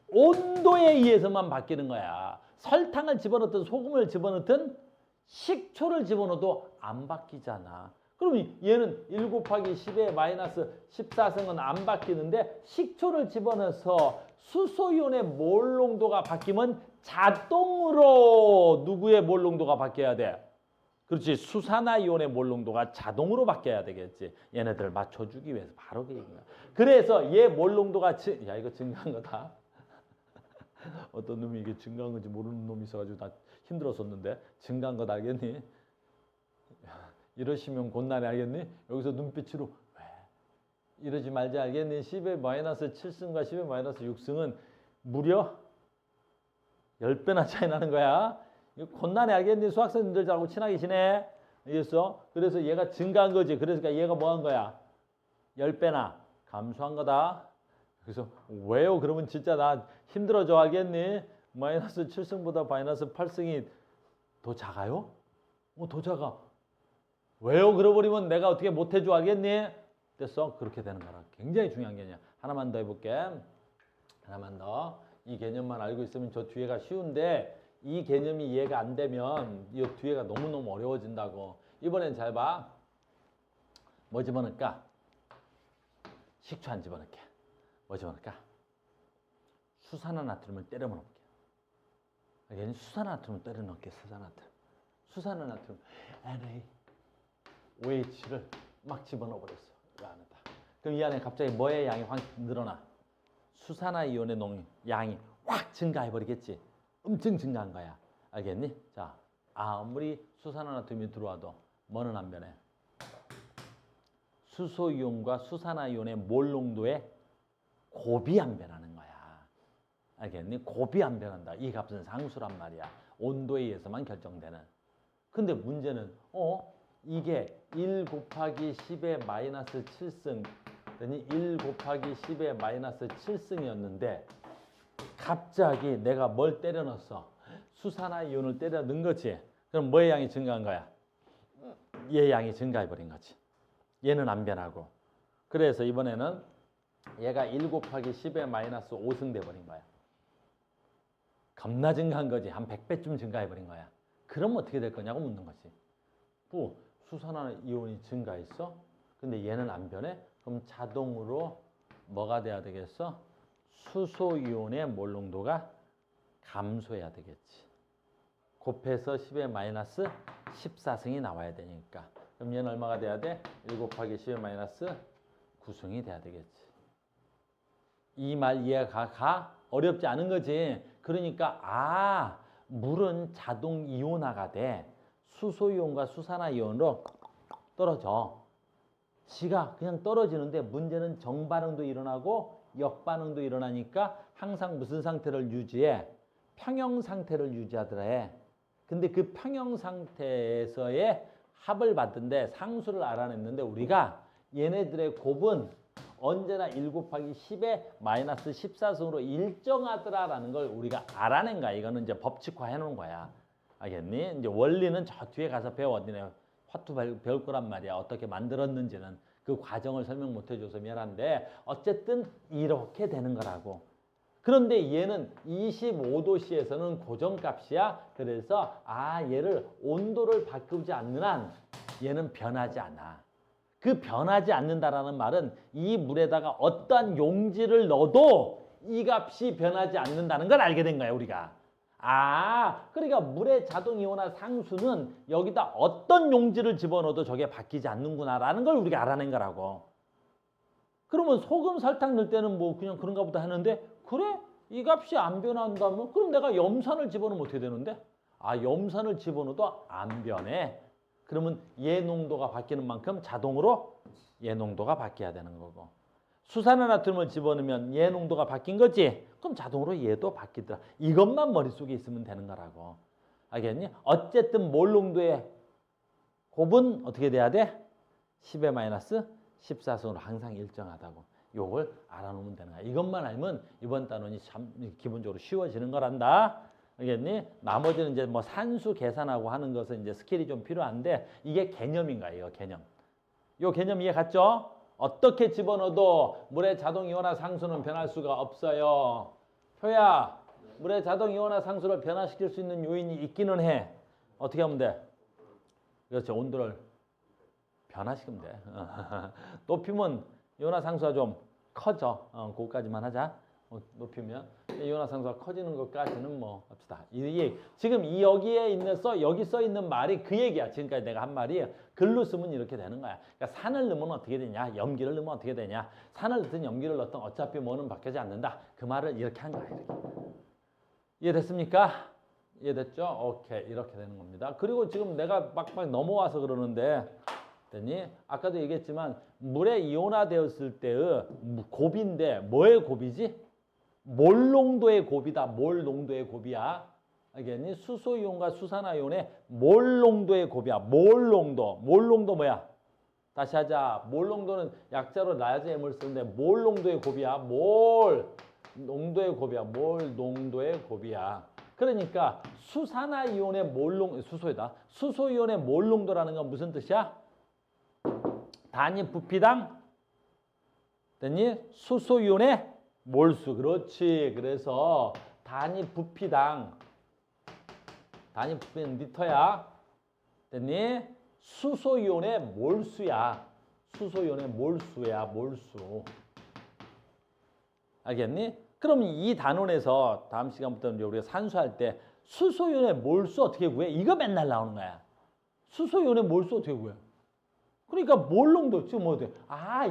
온도에 의해서만 바뀌는 거야. 설탕을 집어넣든 소금을 집어넣든 식초를 집어넣어도 안 바뀌잖아. 그러면 얘는 1 곱하기 10의 마이너스 14승은 안 바뀌는데 식초를 집어넣어서 수소이온의 몰 농도가 바뀌면 자동으로 누구의 몰 농도가 바뀌어야 돼? 그렇지. 수산화이온의 몰 농도가 자동으로 바뀌어야 되겠지. 얘네들 맞춰주기 위해서 바로 그 얘기야. 그래서 얘 몰 농도가 야 이거 증가한 거다. 어떤 놈이 이게 증가한 건지 모르는 놈이 있어가지고 나 힘들었었는데 증가한 거 알겠니? 이러시면 곤란해 알겠니? 여기서 눈빛으로 왜? 이러지 말자 알겠니? 10의 마이너스 7승과 10의 마이너스 6승은 무려 10배나 차이 나는 거야. 이거 곤란해 알겠니? 수학생들하고 친하게 지내. 알겠어? 그래서 얘가 증가한 거지. 그러니까 얘가 뭐 한 거야? 10배나 감소한 거다. 그래서 왜요? 그러면 진짜 나 힘들어져 알겠니? 마이너스 7승보다 마이너스 8승이 더 작아요? 더 작아. 왜요? 그러버리면 내가 어떻게 못해줘 알겠니? 됐어? 그렇게 되는 거라. 굉장히 중요한 개념이야. 하나만 더 해볼게. 하나만 더. 이 개념만 알고 있으면 저 뒤에가 쉬운데 이 개념이 이해가 안 되면 이 뒤에가 너무너무 어려워진다고. 이번엔 잘 봐. 뭐 집어넣을까? 식초 안 집어넣을게. 뭐 집어넣을까? 수산화나트륨을 때려 넣을게. 얘는 수산화나트륨을 때려 넣을게. 수산화나트륨 NaOH를 막 집어넣어 버렸어. 이 안에다. 그럼 이 안에 갑자기 뭐의 양이 확 늘어나? 수산화이온의 양이 확 증가해 버리겠지. 엄청 증가한 거야. 알겠니? 자, 아무리 수산화나트륨이 들어와도 뭐는 안 변해? 수소이온과 수산화이온의 몰 농도의 곱이 안 변하는 거야. 알겠니? 곱이 안 변한다. 이 값은 상수란 말이야. 온도에 의해서만 결정되는. 근데 문제는 이게 1 곱하기 10의 마이너스 7승 그러니 1 곱하기 10의 마이너스 7승이었는데 갑자기 내가 뭘 때려 넣었어? 수산화이온을 때려 넣은 거지. 그럼 뭐의 양이 증가한 거야? 얘 양이 증가해 버린 거지. 얘는 안 변하고. 그래서 이번에는 얘가 1 곱하기 10의 마이너스 5승 돼버린 거야. 겁나 증가한 거지. 한 100배쯤 증가해 버린 거야. 그럼 어떻게 될 거냐고 묻는 거지. 수산화이온이 증가했어? 근데 얘는 안 변해? 그럼 자동으로 뭐가 돼야 되겠어? 수소이온의 몰 농도가 감소해야 되겠지. 곱해서 10의 마이너스 14승이 나와야 되니까. 그럼 얘는 얼마가 돼야 돼? 1 곱하기 10의 마이너스 9승이 돼야 되겠지. 이 말 이해가 어렵지 않은 거지. 그러니까 물은 자동 이온화가 돼. 수소이온과 수산화이온으로 떨어져. 지가 그냥 떨어지는데 문제는 정반응도 일어나고 역반응도 일어나니까 항상 무슨 상태를 유지해? 평형 상태를 유지하더라 해. 근데 그 평형 상태에서의 합을 봤는데 상수를 알아냈는데 우리가 얘네들의 곱은 언제나 1 곱하기 10의 마이너스 14승으로 일정하더라라는 걸 우리가 알아낸 거야. 이거는 이제 법칙화 해놓은 거야. 알겠니? 이제 원리는 저 뒤에 가서 배워. 화투 배울 거란 말이야. 어떻게 만들었는지는 그 과정을 설명 못 해줘서 미안한데 어쨌든 이렇게 되는 거라고. 그런데 얘는 25도씨에서는 고정값이야. 그래서 얘를 온도를 바꾸지 않는 한 얘는 변하지 않아. 그 변하지 않는다라는 말은 이 물에다가 어떠한 용질을 넣어도 이 값이 변하지 않는다는 걸 알게 된 거야, 우리가. 그러니까 물의 자동 이온화 상수는 여기다 어떤 용질을 집어넣어도 저게 바뀌지 않는구나라는 걸 우리가 알아낸 거라고. 그러면 소금, 설탕 넣을 때는 뭐 그냥 그런가 보다 하는데 그래? 이 값이 안 변한다면 그럼 내가 염산을 집어넣으면 어떻게 되는데? 염산을 집어넣어도 안 변해. 그러면 얘 농도가 바뀌는 만큼 자동으로 얘 농도가 바뀌어야 되는 거고. 수산화나트륨을 집어넣으면 얘 농도가 바뀐 거지? 그럼 자동으로 얘도 바뀌더라. 이것만 머릿속에 있으면 되는 거라고. 알겠니? 어쨌든 몰 농도의 곱은 어떻게 돼야 돼? 10의 마이너스 14승으로 항상 일정하다고. 요걸 알아놓으면 되는 거야. 이것만 알면 이번 단원이 참 기본적으로 쉬워지는 거란다. 알겠니? 나머지는 이제 뭐 산수 계산하고 하는 것은 이제 스킬이 좀 필요한데 이게 개념인가 이거 개념. 요 개념 이해 갔죠? 어떻게 집어넣어도 물의 자동 이온화 상수는 변할 수가 없어요. 표야, 물의 자동 이온화 상수를 변화시킬 수 있는 요인이 있기는 해. 어떻게 하면 돼? 그렇죠. 온도를 변화시키면 돼. 높이면 이온화 상수가 좀 커져. 그거까지만 하자. 높이면 이온화 상수가 커지는 것까지는 뭐 합시다. 지금 여기에 여기 써 있는 말이 그 얘기야. 지금까지 내가 한 말이 글로 쓰면 이렇게 되는 거야. 그러니까 산을 넣으면 어떻게 되냐? 염기를 넣으면 어떻게 되냐? 산을 넣든 염기를 넣든 어차피 뭐는 바뀌지 않는다. 그 말을 이렇게 한 거야. 이렇게. 이해됐습니까? 이해됐죠? 오케이. 이렇게 되는 겁니다. 그리고 지금 내가 막 넘어와서 그러는데 됐니? 아까도 얘기했지만 물에 이온화되었을 때의 곱인데 뭐의 곱이지? 몰 농도의 곱이다. 몰 농도의 곱이야. 알겠니? 수소이온과 수산화이온의 몰 농도의 곱이야. 몰 농도. 몰 농도 뭐야? 다시 하자. 몰 농도는 약자로 라지 M을 쓰는데 몰 농도의 곱이야. 몰 농도의 곱이야. 몰 농도의 곱이야. 그러니까 수산화이온의 수소이다. 수소이온의 몰 농도라는 건 무슨 뜻이야? 단위 부피당 됐니? 수소이온의 몰수. 그렇지. 그래서 단위 부피는 리터야. 됐니? 수소이온의 몰수야. 수소이온의 몰수야. 몰수. 알겠니? 그럼 이 단원에서 다음 시간부터 이제 우리가 산수할 때 수소이온의 몰수 어떻게 구해? 이거 맨날 나오는 거야. 수소이온의 몰수 어떻게 구해? 그러니까 몰 농도 지금 뭐 돼?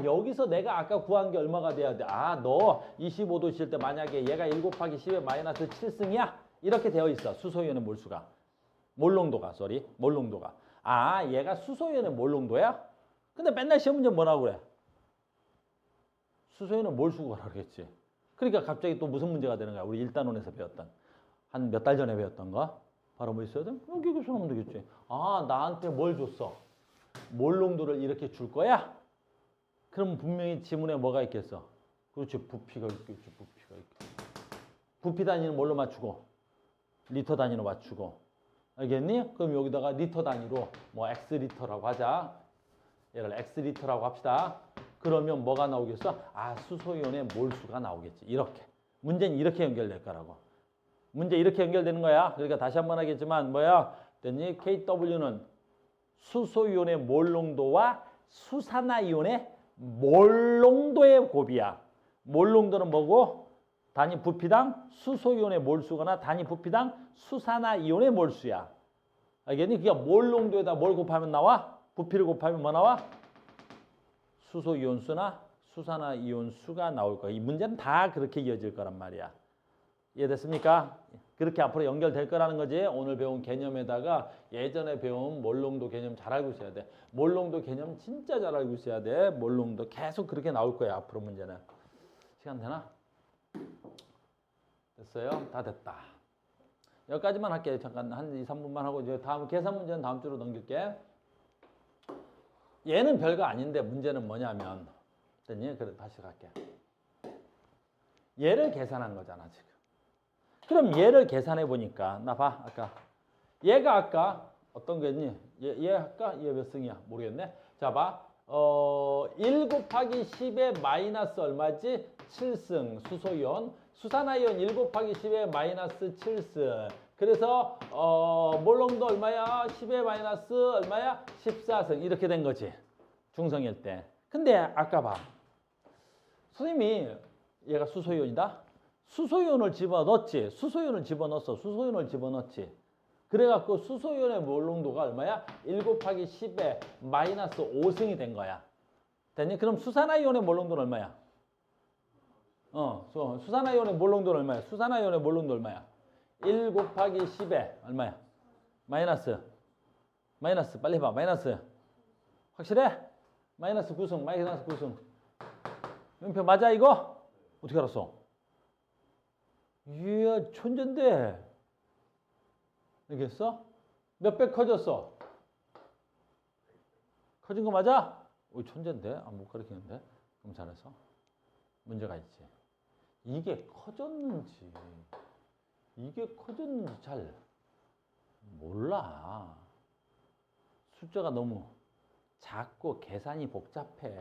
여기서 내가 아까 구한 게 얼마가 돼야 돼? 너 25도 실 때 만약에 얘가 1 곱하기 10의 마이너스 7승이야? 이렇게 되어 있어. 수소이온의 몰수가. 몰 농도가. 얘가 수소이온의 몰 농도야? 근데 맨날 시험 문제 뭐라고 그래? 수소이온의 몰수 구하라 그랬지. 그러니까 갑자기 또 무슨 문제가 되는 거야? 우리 1단원에서 배웠던. 한 몇 달 전에 배웠던 거? 바로 뭐 있어야 돼? 여기 계산하면 되겠지. 나한테 뭘 줬어? 몰 농도를 이렇게 줄 거야? 그럼 분명히 지문에 뭐가 있겠어? 그렇지. 부피가 있겠지. 부피 단위는 뭘로 맞추고? 리터 단위로 맞추고. 알겠니? 그럼 여기다가 리터 단위로 뭐 X리터라고 하자. 얘를 X리터라고 합시다. 그러면 뭐가 나오겠어? 수소이온의 몰수가 나오겠지. 이렇게. 문제는 이렇게 연결될 거라고. 문제 이렇게 연결되는 거야. 그러니까 다시 한번 하겠지만 뭐야? 됐니? KW는 수소이온의 몰 농도와 수산화이온의 몰 농도의 곱이야. 몰 농도는 뭐고? 단위 부피당 수소이온의 몰수거나 단위 부피당 수산화이온의 몰수야. 알겠니? 그러니까 몰 농도에다 뭘 곱하면 나와? 부피를 곱하면 뭐 나와? 수소이온수나 수산화이온수가 나올 거야. 이 문제는 다 그렇게 이어질 거란 말이야. 이해됐습니까? 그렇게 앞으로 연결될 거라는 거지. 오늘 배운 개념에다가 예전에 배운 몰농도 개념 잘 알고 있어야 돼. 몰농도 개념 진짜 잘 알고 있어야 돼. 몰농도 계속 그렇게 나올 거야. 앞으로 문제는. 시간 되나? 됐어요? 다 됐다. 여기까지만 할게. 잠깐 한 2, 3분만 하고 이제 다음 계산 문제는 다음 주로 넘길게. 얘는 별거 아닌데 문제는 뭐냐면 됐니? 그래 다시 갈게. 얘를 계산한 거잖아 지금. 그럼 얘를 계산해 보니까 나 봐 아까 얘가 아까 어떤 거였니? 얘 할까? 얘 몇 승이야? 모르겠네. 자, 봐. 1 곱하기 10의 마이너스 얼마지? 7승 수소이온. 수산화이온 1 곱하기 10의 마이너스 7승. 그래서 몰롱도 얼마야? 10의 마이너스 얼마야? 14승. 이렇게 된 거지. 중성일 때. 근데 아까 봐. 선생님이 얘가 수소이온이다. 수소이온을 집어넣었지. 수소이온을 집어넣었어. 수소이온을 집어넣었지. 그래갖고 수소이온의 몰롱도가 얼마야? 1 곱하기 10의 마이너스 5승이 된 거야. 됐니? 그럼 수산화이온의 몰롱도는 얼마야? 수산화이온의 몰롱도는 얼마야? 수산화이온의 몰롱도 얼마야? 1 곱하기 10에 얼마야? 마이너스 빨리 해봐. 마이너스 확실해? 마이너스 9승 마이너스 9승. 연표 맞아 이거? 어떻게 알았어? 이야 천재인데. 알겠어? 몇 배 커졌어? 커진 거 맞아? 오 천재인데? 못 가르치는데? 그럼 잘해서 문제가 있지. 이게 커졌는지 잘 몰라. 숫자가 너무 작고 계산이 복잡해.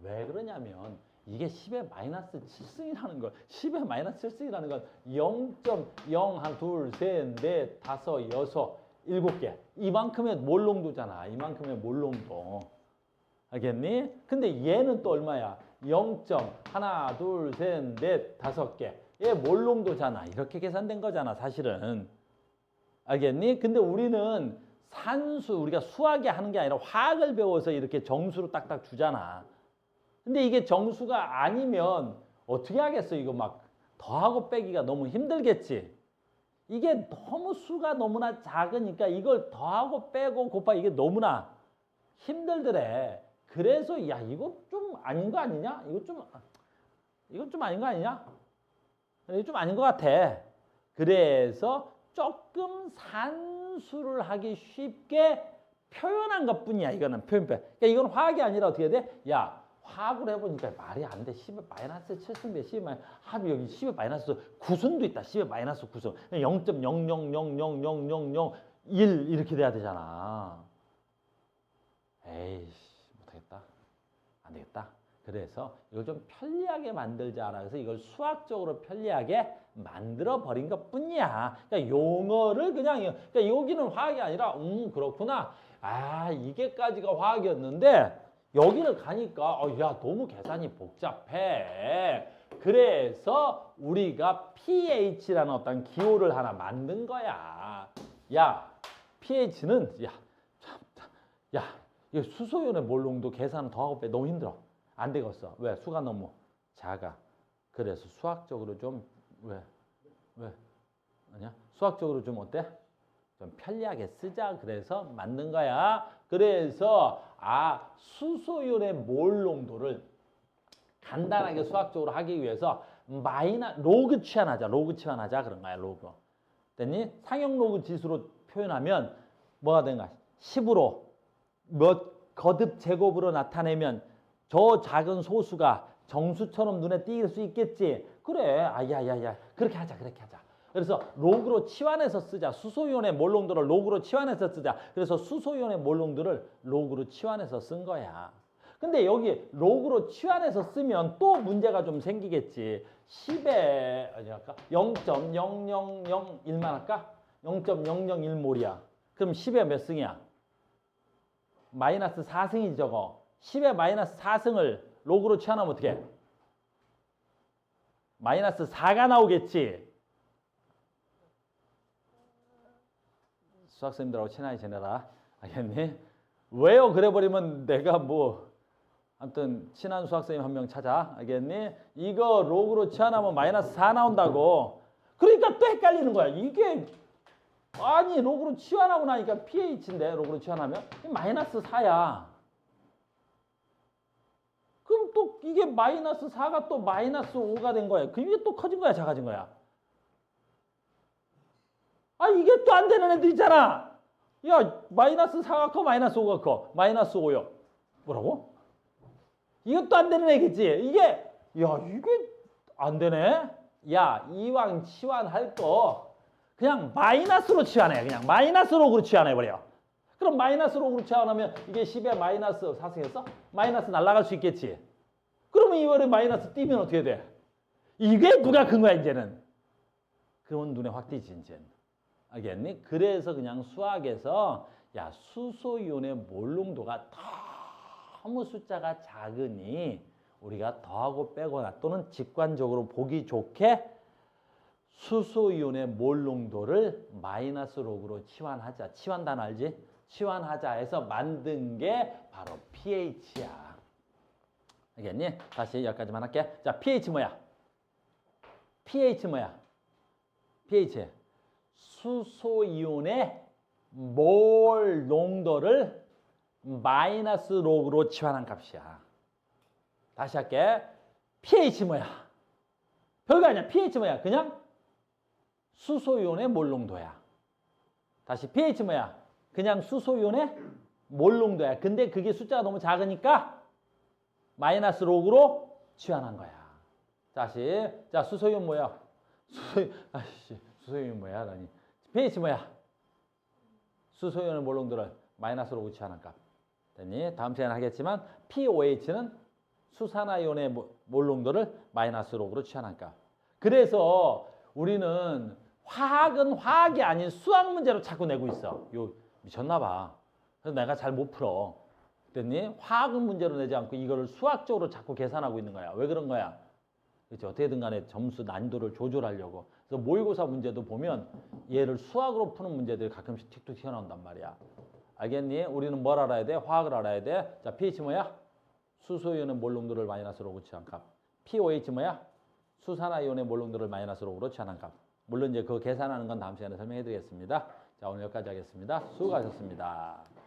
왜 그러냐면 이게 10의 마이너스 7승이라는 걸 10의 마이너스 7승이라는 건 0.0 1, 2, 3, 4, 5, 6, 7개 이만큼의 몰롱도잖아. 이만큼의 몰롱도. 알겠니? 근데 얘는 또 얼마야? 0. 1, 2, 3, 4, 5개. 얘 몰롱도잖아. 이렇게 계산된 거잖아 사실은. 알겠니? 근데 우리는 산수, 우리가 수학에 하는 게 아니라 화학을 배워서 이렇게 정수로 딱딱 주잖아. 근데 이게 정수가 아니면 어떻게 하겠어? 이거 막 더하고 빼기가 너무 힘들겠지. 이게 너무 수가 너무나 작으니까 이걸 더하고 빼고 곱하기 이게 너무나 힘들더래. 그래서 야 이거 좀 아닌 거 아니냐? 이건 좀 아닌 거 아니냐? 이거 좀 아닌 것 같아. 그래서 조금 산수를 하기 쉽게 표현한 것뿐이야. 이거는 표현. 그러니까 이건 화학이 아니라 어떻게 돼? 야 화학으로 해보니까 말이 안 돼. 10의 마이너스 7승 10의 마이너스 합이 여기 10의 마이너스 9승도 있다. 10의 마이너스 9승 0.0000001 이렇게 돼야 되잖아. 에이씨 못하겠다. 안 되겠다. 그래서 이걸 좀 편리하게 만들자. 그래서 이걸 수학적으로 편리하게 만들어 버린 것 뿐이야. 그러니까 용어를 그러니까 여기는 화학이 아니라 그렇구나. 아 이게까지가 화학이었는데 여기를 가니까 야 너무 계산이 복잡해. 그래서 우리가 pH라는 어떤 기호를 하나 만든 거야. 야 pH는 이 수소연의 몰롱도 계산 더하고 빼 너무 힘들어. 안 되겠어. 왜? 수가 너무 작아. 그래서 수학적으로 좀 왜? 아니야? 수학적으로 좀 어때? 좀 편리하게 쓰자. 그래서 만든 거야. 그래서 수소연의 몰농도를 간단하게 수학적으로 하기 위해서 로그 치환하자. 그런 거야. 로그. 됐니? 상형 로그 지수로 표현하면 뭐가 되는가? 10으로 몇 거듭 제곱으로 나타내면 저 작은 소수가 정수처럼 눈에 띄일 수 있겠지. 그래. 그렇게 하자. 그래서 로그로 치환해서 쓰자. 수소이온의 몰농도를 로그로 치환해서 쓰자. 그래서 수소이온의 몰농도를 로그로 치환해서 쓴 거야. 근데 여기 로그로 치환해서 쓰면 또 문제가 좀 생기겠지. 10에 0.0001만 할까? 0.001몰이야. 그럼 10에 몇 승이야? 마이너스 4승이지 저거. 10에 마이너스 4승을 로그로 치환하면 어떻게 해? 마이너스 4가 나오겠지. 수학생들하고 친하게 지내라. 알겠니? 왜요? 그래버리면 내가 아무튼 친한 수학생님 한 명 찾아. 알겠니? 이거 로그로 치환하면 마이너스 4 나온다고. 그러니까 또 헷갈리는 거야. 이게 아니 로그로 치환하고 나니까 pH인데 로그로 치환하면 마이너스 4야. 그럼 또 이게 마이너스 4가 또 마이너스 5가 된 거야. 그 이게 또 커진 거야, 작아진 거야? 이게 또 안 되는 애들 있잖아. 야, 마이너스 4가 커, 마이너스 5가 커. 마이너스 5요. 뭐라고? 이것도 안 되는 애겠지? 이게 안 되네? 야, 이왕 치환할 거 그냥 마이너스로 치환해. 그냥 마이너스 로그로 치환해버려. 그럼 마이너스로 그렇지 않으면 이게 10에 마이너스 4승했어? 마이너스 날아갈 수 있겠지. 그러면 이번에 마이너스 띄면 어떻게 돼? 이게 누가 큰 거야 이제는. 그러면 눈에 확 띄지 이제는. 알겠니? 그래서 그냥 수학에서 야 수소이온의 몰롱도가 너무 숫자가 작으니 우리가 더하고 빼거나 또는 직관적으로 보기 좋게 수소이온의 몰롱도를 마이너스 록으로 치환하자. 치환 단어 알지? 치환하자 해서 만든 게 바로 pH야. 알겠니? 다시 여기까지만 할게. 자, pH 뭐야? pH 뭐야? pH. 수소이온의 몰 농도를 마이너스 록으로 치환한 값이야. 다시 할게. pH 뭐야? 별거 아니야. pH 뭐야? 그냥 수소이온의 몰 농도야. 다시 pH 뭐야? 그냥 수소이온의 몰 농도야. 근데 그게 숫자가 너무 작으니까 마이너스 록으로 치환한 거야. 다시. 자, 수소이온 뭐야? 수소이온 뭐야? 라니. pH 뭐야? 수소이온의 몰 농도를 마이너스 록으로 치환한 값. 됐니? 다음 시간에 하겠지만 POH는 수산화이온의 몰 농도를 마이너스 록으로 치환한 값. 그래서 우리는 화학은 화학이 아닌 수학 문제로 자꾸 내고 있어. 요 미쳤나 봐. 그래서 내가 잘 못 풀어. 됐니? 화학은 문제로 내지 않고 이거를 수학적으로 자꾸 계산하고 있는 거야. 왜 그런 거야? 그렇지? 어떻게든 간에 점수 난이도를 조절하려고. 그래서 모의고사 문제도 보면 얘를 수학으로 푸는 문제들이 가끔씩 틱톡 튀어나온단 말이야. 알겠니? 우리는 뭘 알아야 돼? 화학을 알아야 돼. 자, pH 뭐야? 수소이온의 몰 농도를 마이너스 록으로 치환한 값. POH 뭐야? 수산화이온의 몰 농도를 마이너스 록으로 치환한 값. 물론 이제 그거 계산하는 건 다음 시간에 설명해 드리겠습니다. 자, 오늘 여기까지 하겠습니다. 수고하셨습니다.